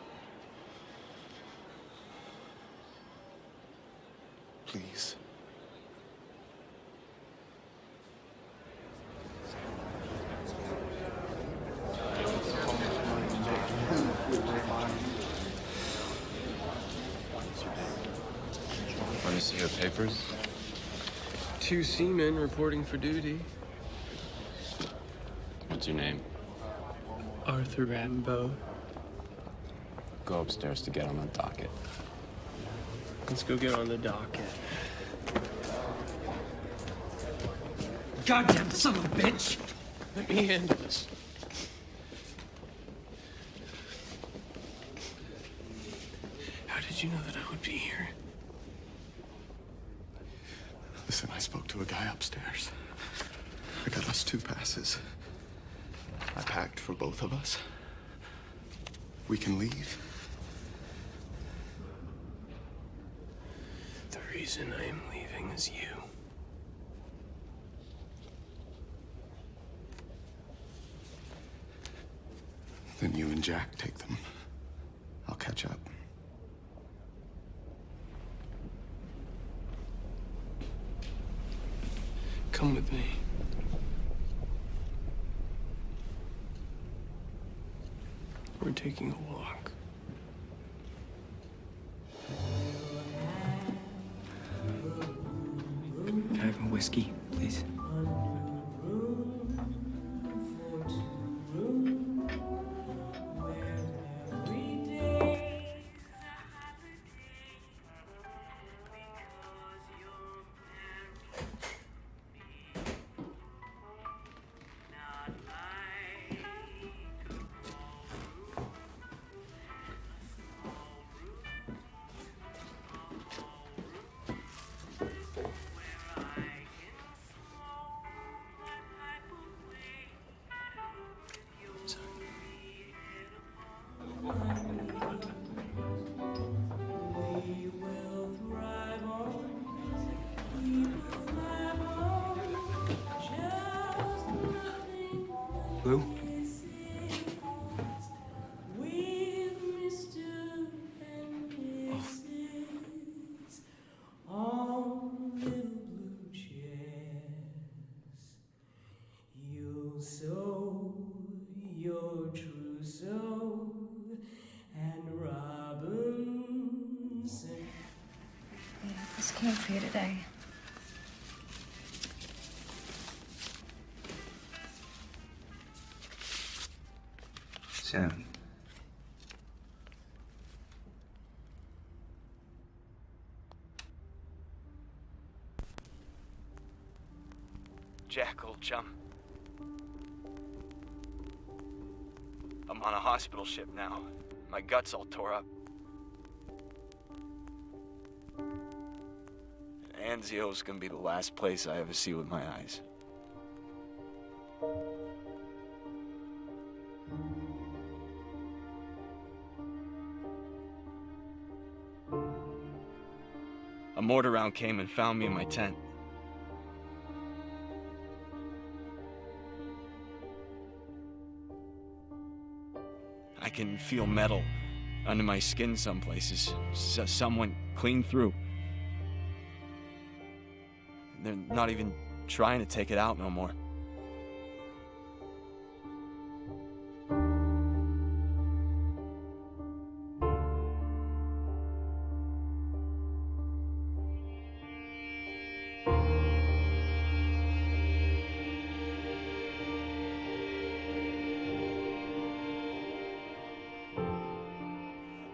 S13: Please.
S4: Want to see your papers?
S7: 2 seamen reporting for duty.
S4: What's your name?
S7: Arthur Rambo.
S4: Go upstairs to get on the docket.
S7: Let's go get on the docket.
S1: Goddamn son of a bitch!
S7: Let me handle this. How did you know that I would be here?
S13: Listen, I spoke to a guy upstairs. I got us 2 passes. I packed for both of us. We can leave.
S7: The reason I am leaving is you.
S13: Then you and Jack take them. I'll catch up.
S7: Come with me. We're taking a walk.
S1: Can I have a whiskey, please? Lou?
S5: This came for you today.
S1: Sam.
S10: Jack, old chum. I'm on a hospital ship now. My gut's all tore up. Anzio's gonna be the last place I ever see with my eyes. A mortar round came and found me in my tent. I can feel metal under my skin some places. Some went clean through. They're not even trying to take it out no more.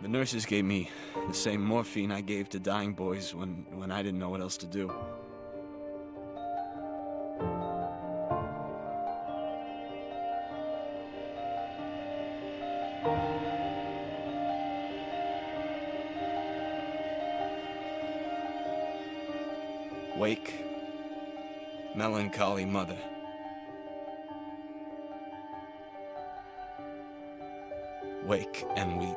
S10: The nurses gave me the same morphine I gave to dying boys when I didn't know what else to do. Wake, melancholy mother. Wake and weep.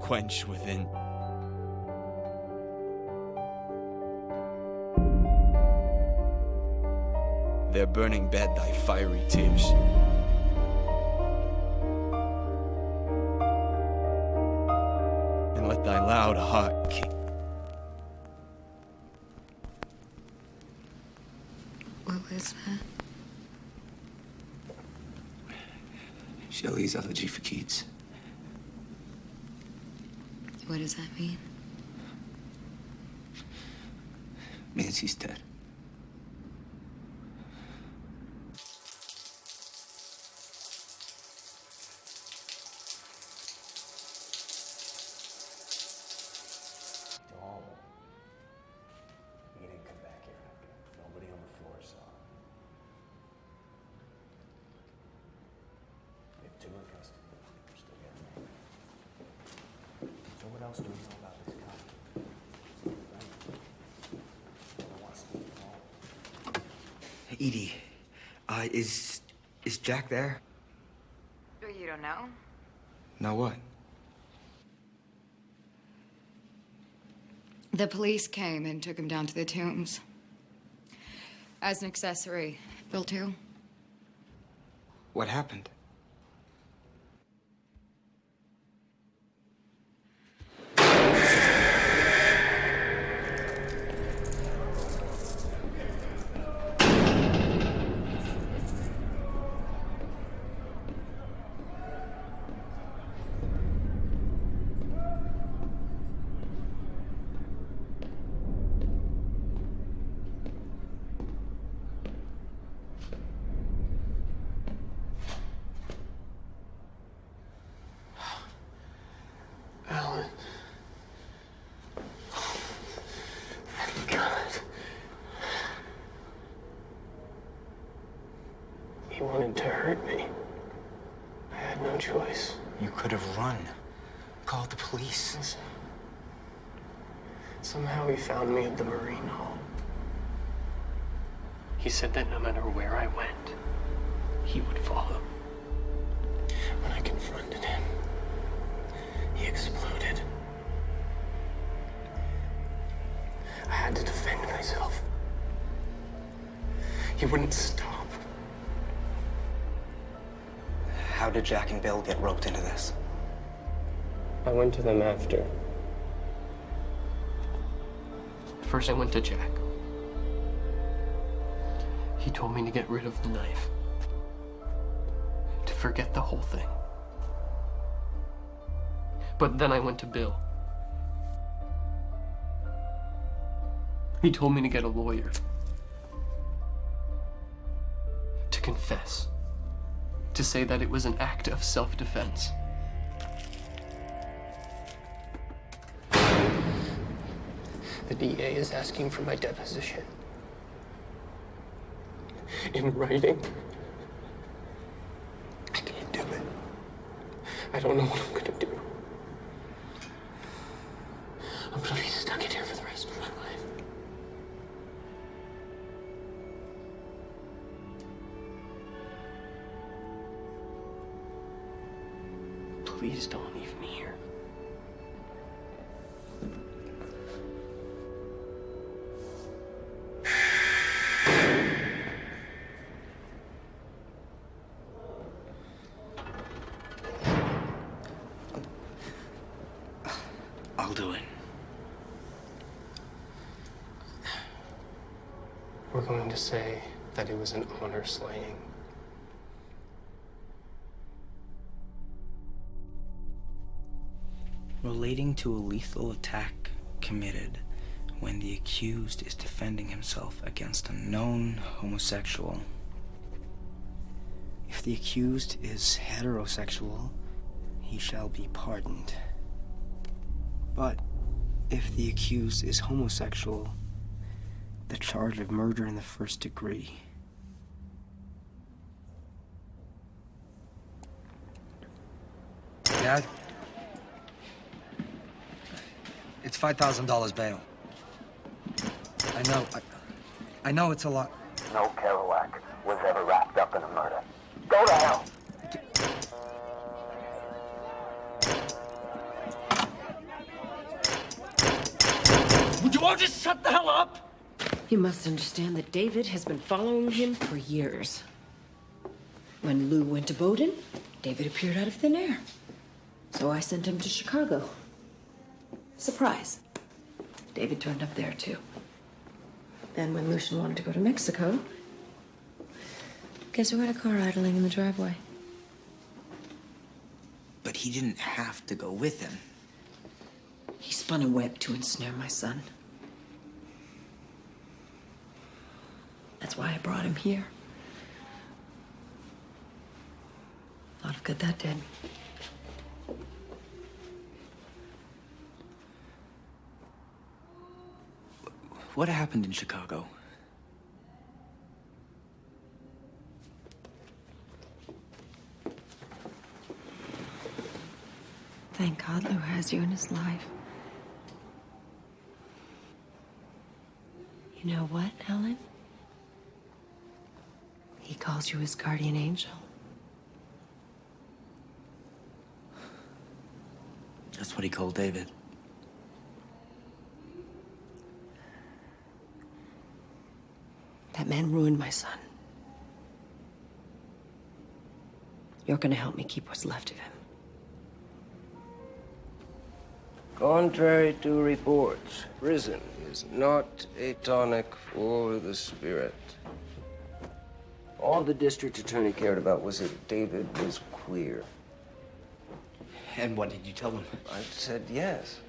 S10: Quench within. Their burning bed, thy fiery tears. And let thy loud heart keep.
S5: What was that?
S1: Shelley's elegy for Keats.
S5: What does that mean?
S1: Nancy's dead.
S4: He didn't come back here after. Nobody on the floor saw him. We have two in custody. We're still getting there. So what else do we know about this cop?
S1: Edie, is Jack there?
S5: You don't know?
S1: Now what?
S5: The police came and took him down to the tombs. As an accessory. Bill too?
S1: What happened?
S7: He wanted to hurt me. I had no choice.
S1: You could have run. Called the police.
S7: Listen. Somehow he found me at the Marine Hall. He said that no matter where I went, he would follow. When I confronted him, he exploded. I had to defend myself. He wouldn't stop.
S1: How did Jack and Bill get roped into this?
S7: I went to them after. First, I went to Jack. He told me to get rid of the knife. To forget the whole thing. But then I went to Bill. He told me to get a lawyer. To confess. To say that it was an act of self-defense. The DA is asking for my deposition. In writing. I can't do it. I don't know what I'm gonna do. I'm gonna be stuck in here for the rest of my life. Please don't leave me here.
S1: I'll do it.
S7: We're going to say that it was an honor slaying.
S1: Relating to a lethal attack committed when the accused is defending himself against a known homosexual. If the accused is heterosexual, he shall be pardoned. But if the accused is homosexual, the charge of murder in the first degree.
S16: Dad? It's $5,000 bail. I know it's a lot.
S9: No Kerouac was ever wrapped up in a murder. Go to hell!
S22: Would you all just shut the hell up?
S23: You must understand that David has been following him for years. When Lou went to Bowden, David appeared out of thin air. So I sent him to Chicago. Surprise. David turned up there, too. Then when Lucian wanted to go to Mexico, guess who had a car idling in the driveway?
S1: But he didn't have to go with him.
S23: He spun a web to ensnare my son. That's why I brought him here. Lot of good that did.
S1: What happened in Chicago?
S23: Thank God Lou has you in his life. You know what, Helen? He calls you his guardian angel.
S1: That's what he called David.
S23: That man ruined my son. You're gonna help me keep what's left of him.
S12: Contrary to reports, prison is not a tonic for the spirit. All the district attorney cared about was that David was queer.
S1: And what did you tell him?
S12: I said yes.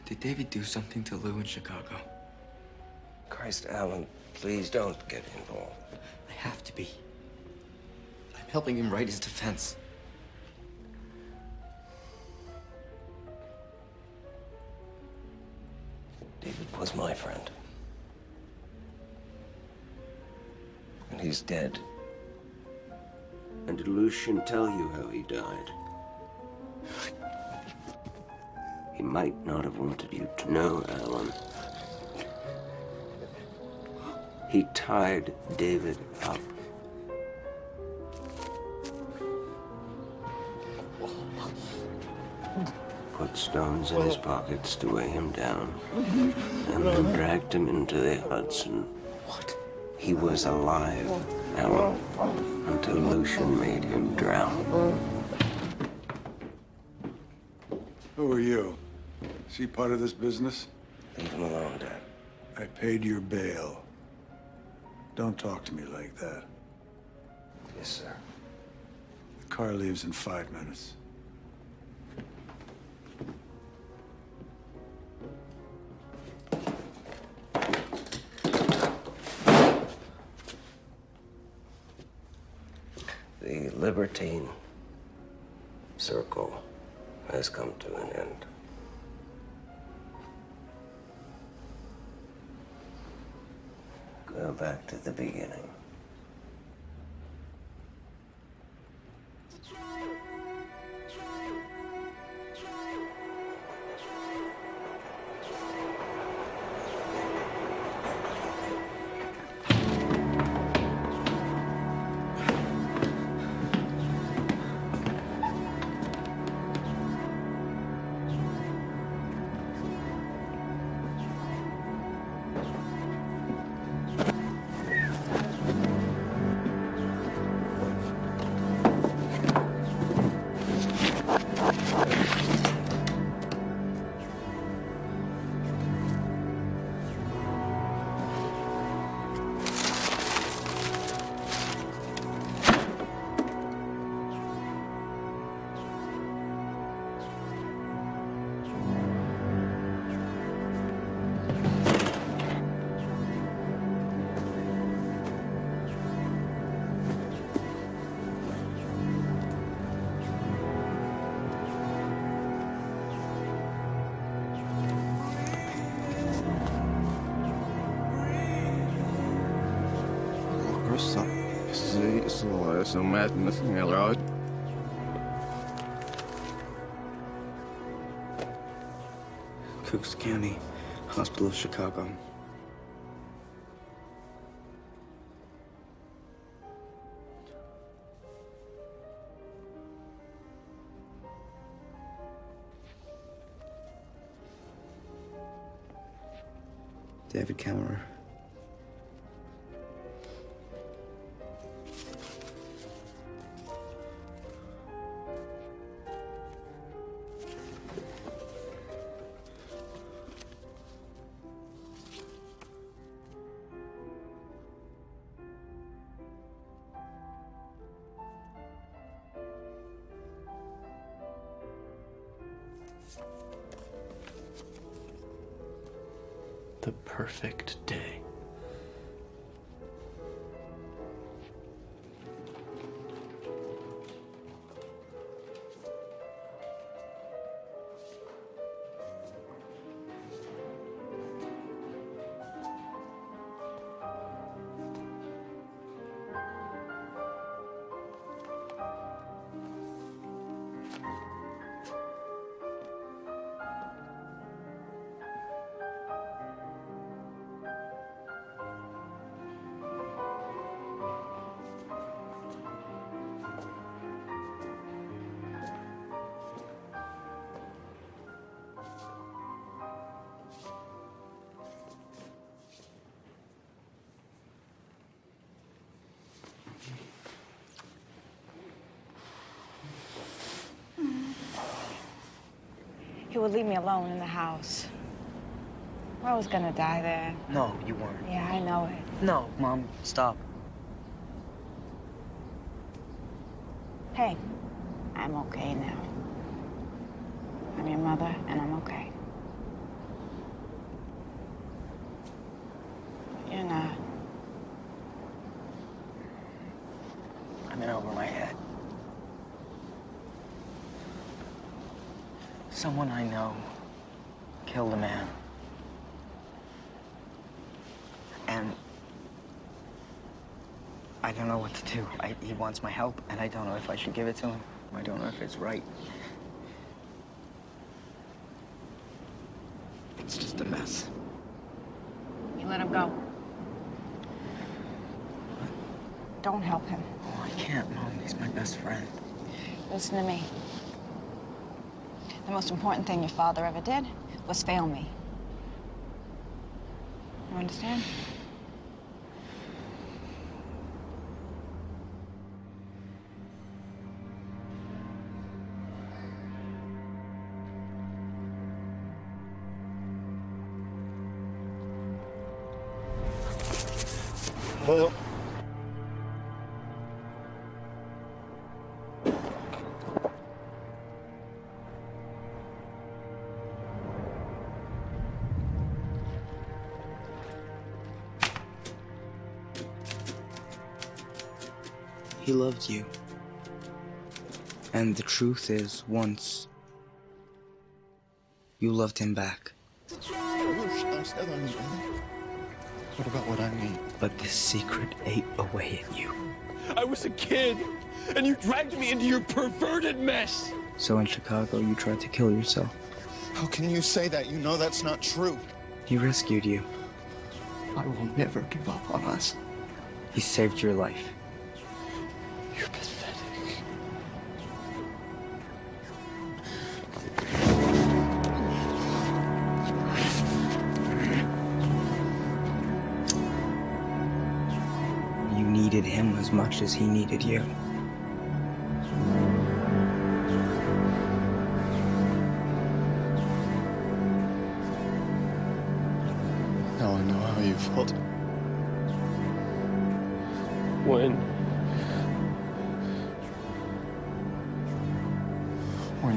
S1: Did David do something to Lou in Chicago?
S12: Christ, Alan, please don't get involved.
S1: I have to be. I'm helping him write his defense.
S12: David was my friend. He's dead. And did Lucian tell you how he died? He might not have wanted you to know, Alan. He tied David up. Put stones in his pockets to weigh him down, and then dragged him into the Hudson. What? He was alive, Alan, until Lucian made him drown.
S11: Who are you? Is he part of this business?
S12: Leave him alone, Dad.
S11: I paid your bail. Don't talk to me like that.
S12: Yes, sir.
S11: The car leaves in 5 minutes.
S12: The libertine circle has come to an end. Go back to the beginning.
S13: So madness in your road.
S1: Cooks County Hospital of Chicago. David Kammerer.
S7: The perfect day.
S18: He would leave me alone in the house. I was gonna die there.
S1: No, you weren't.
S18: Yeah, I know it.
S1: No, Mom, stop.
S18: Hey, I'm okay now. I'm your mother, and I'm okay. You're not.
S1: I'm in over my head. Someone I know killed a man. don't know what to do. He wants my help, and I don't know if I should give it to him. I don't know if it's right. It's just a mess.
S18: You let him go. Don't help him.
S1: Oh, I can't, Mom. He's my best friend.
S18: Listen to me. The most important thing your father ever did was fail me. You understand?
S13: Well,
S1: He loved you. And the truth is, once you loved him back.
S13: What about what I need?
S1: But this secret ate away at you.
S22: I was a kid, and you dragged me into your perverted mess.
S1: So in Chicago, you tried to kill yourself.
S13: How can you say that? You know that's not true.
S1: He rescued you.
S13: I will never give up on us.
S1: He saved your life.
S22: You're pathetic.
S1: You needed him as much as he needed you.
S13: Now I know how you felt. When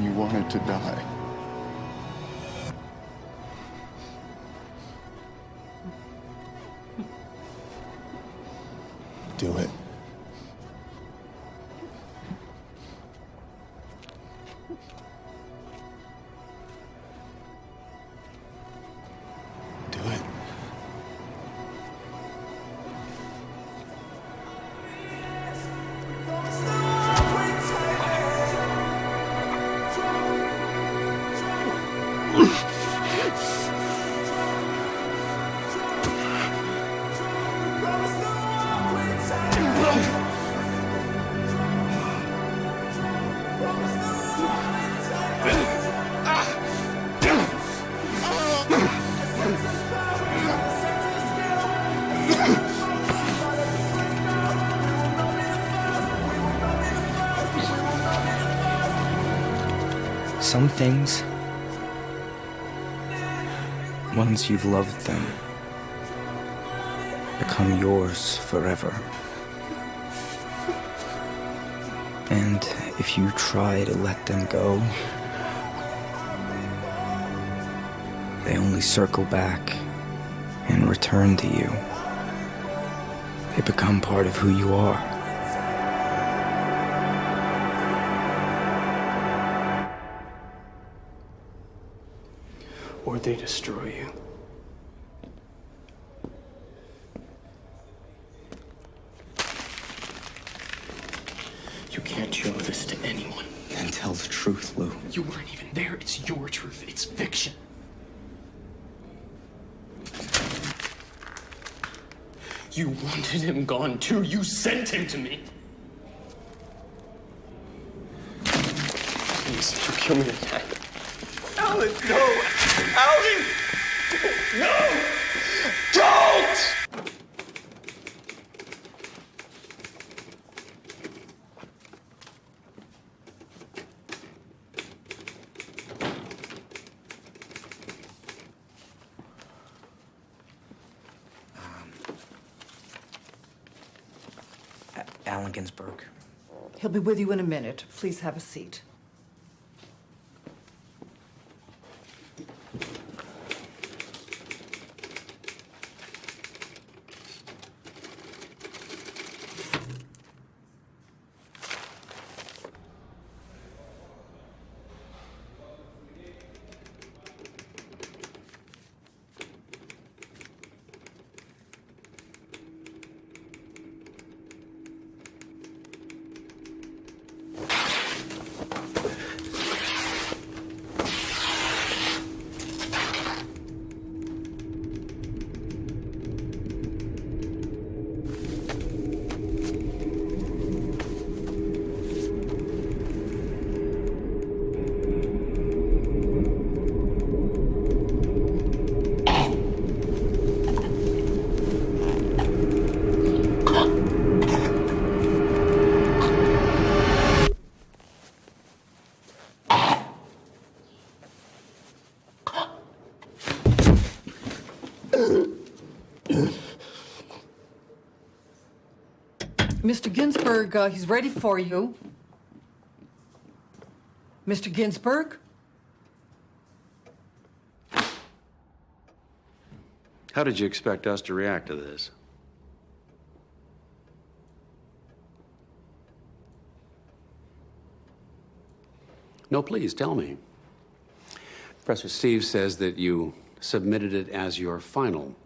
S13: you wanted to die. Do it. Do it.
S1: Some things, once you've loved them, become yours forever. And if you try to let them go, they only circle back and return to you. They become part of who you are.
S7: Or they destroy you. You can't show this to anyone.
S1: And tell the truth, Lou.
S7: You weren't even there. It's your truth. It's fiction. You wanted him gone too. You sent him to me. Please, you kill me again.
S22: Alan, no! Alan! No! Don't!
S1: Alan Ginsberg.
S8: He'll be with you in a minute. Please have a seat. Mr. Ginsburg, he's ready for you. Mr. Ginsburg?
S6: How did you expect us to react to this? No, please, tell me. Professor Steve says that you submitted it as your final.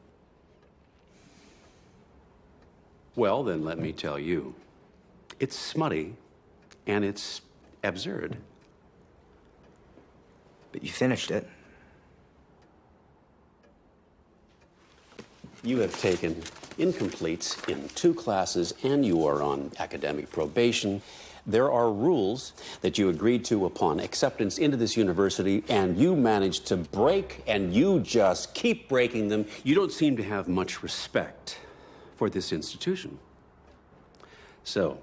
S6: Well, then let me tell you. It's smutty, and it's absurd.
S15: But you finished it.
S6: You have taken incompletes in 2 classes, and you are on academic probation. There are rules that you agreed to upon acceptance into this university, and you managed to break, and you just keep breaking them. You don't seem to have much respect for this institution. So,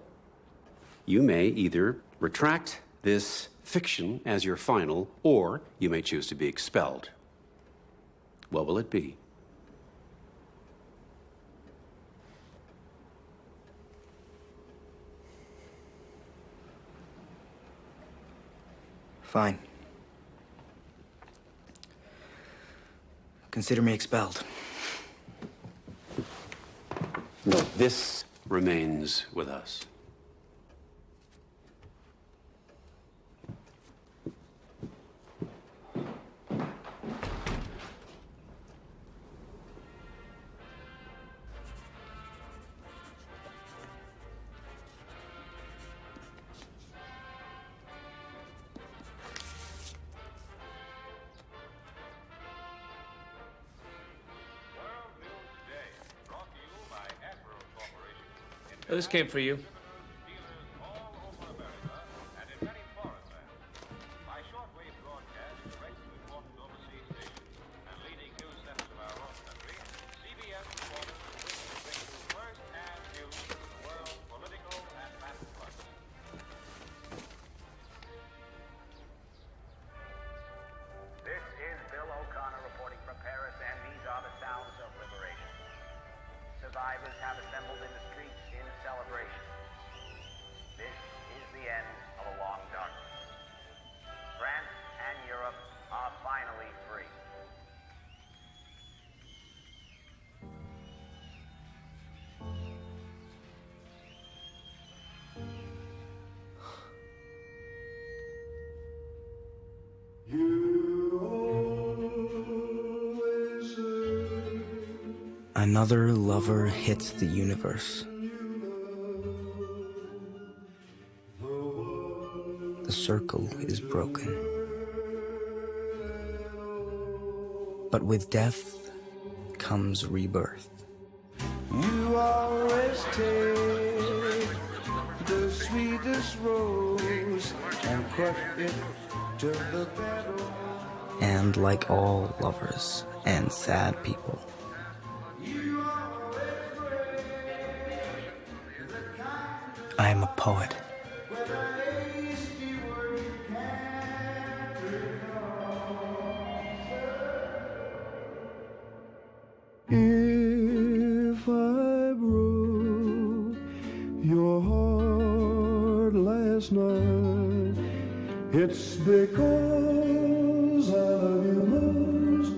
S6: you may either retract this fiction as your final, or you may choose to be expelled. What will it be?
S15: Fine. Consider me expelled.
S6: No, this remains with us.
S2: This came for you.
S9: Survivors have assembled in the streets in celebration. This is the end of a long darkness. France and Europe are finally free.
S15: Another lover hits the universe. The circle is broken. But with death comes rebirth.
S14: You always take the sweetest rose and crush it to the petal.
S15: And like all lovers and sad people, I am a poet.
S14: If I broke your heart last night, it's because I love you most.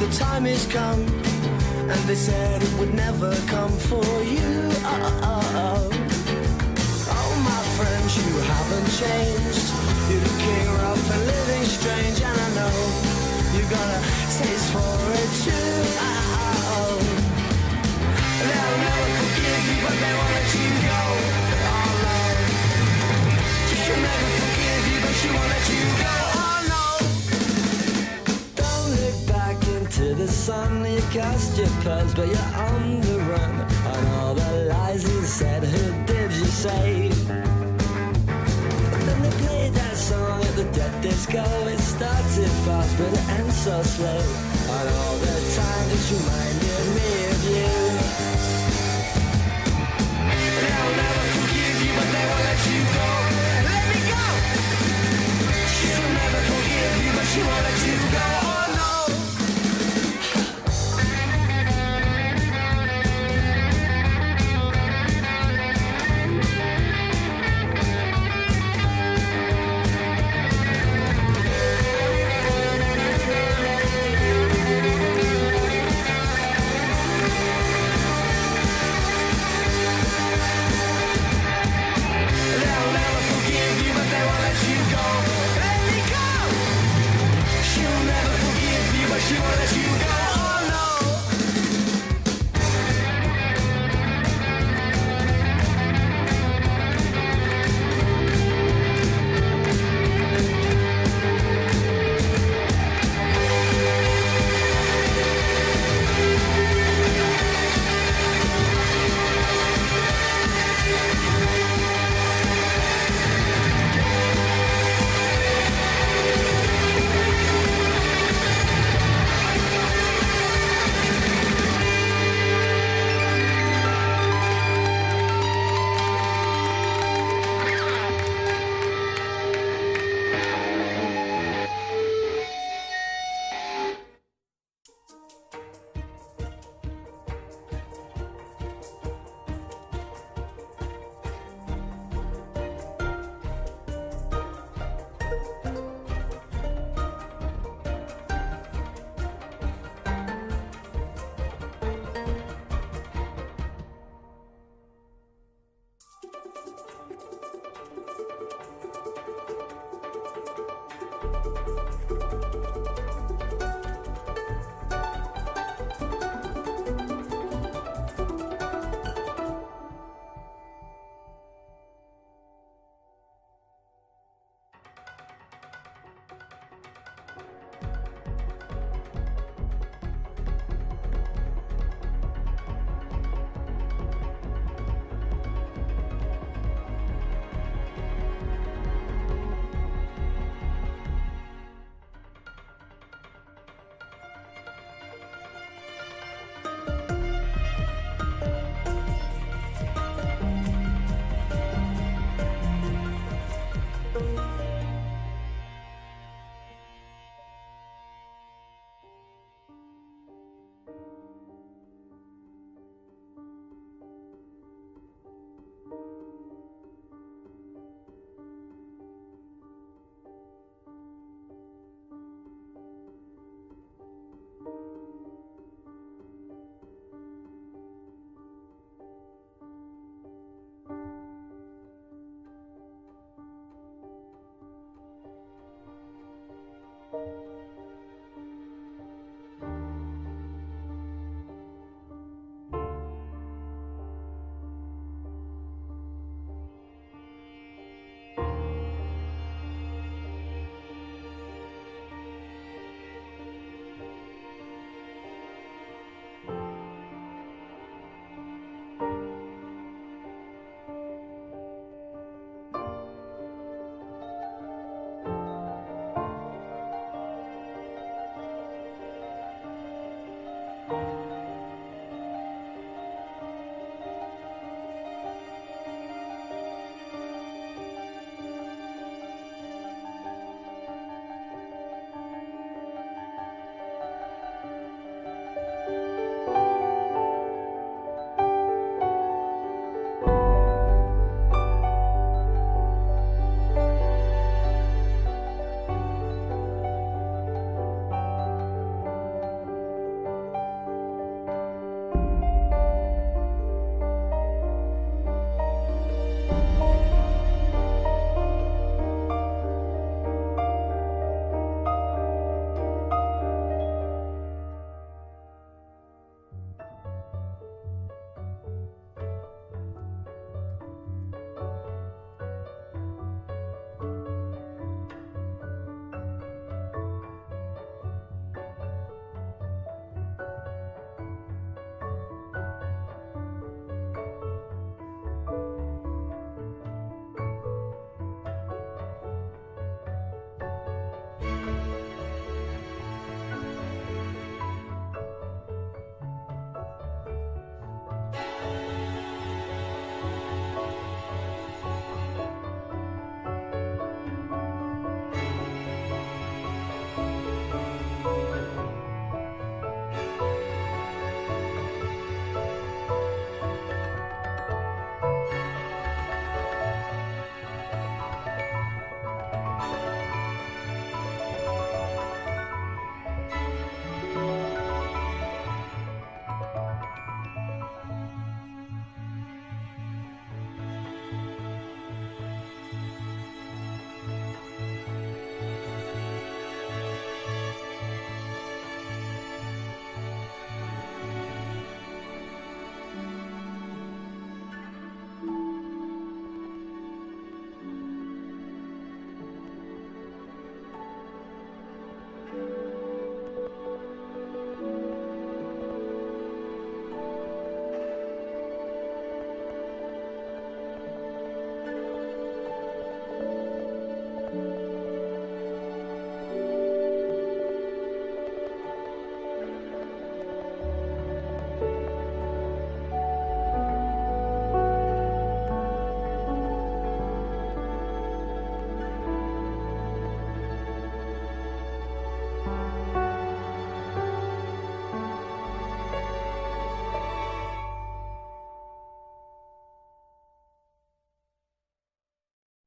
S19: the time is come, and they said it would never come for you. Oh, my friends, you haven't changed. You're looking rough and living strange, and I know you got a taste for it too. They'll never forgive you, but they won't let you go. Oh no, she'll never forgive you, but she won't let you go. Oh no. Don't look back into the sun. You cast your pearls, but you're on the run. And all the lies you said, who did you say? Then they played that song at the dead disco. It started fast, but it ends so slow. And all the time just reminded me of you.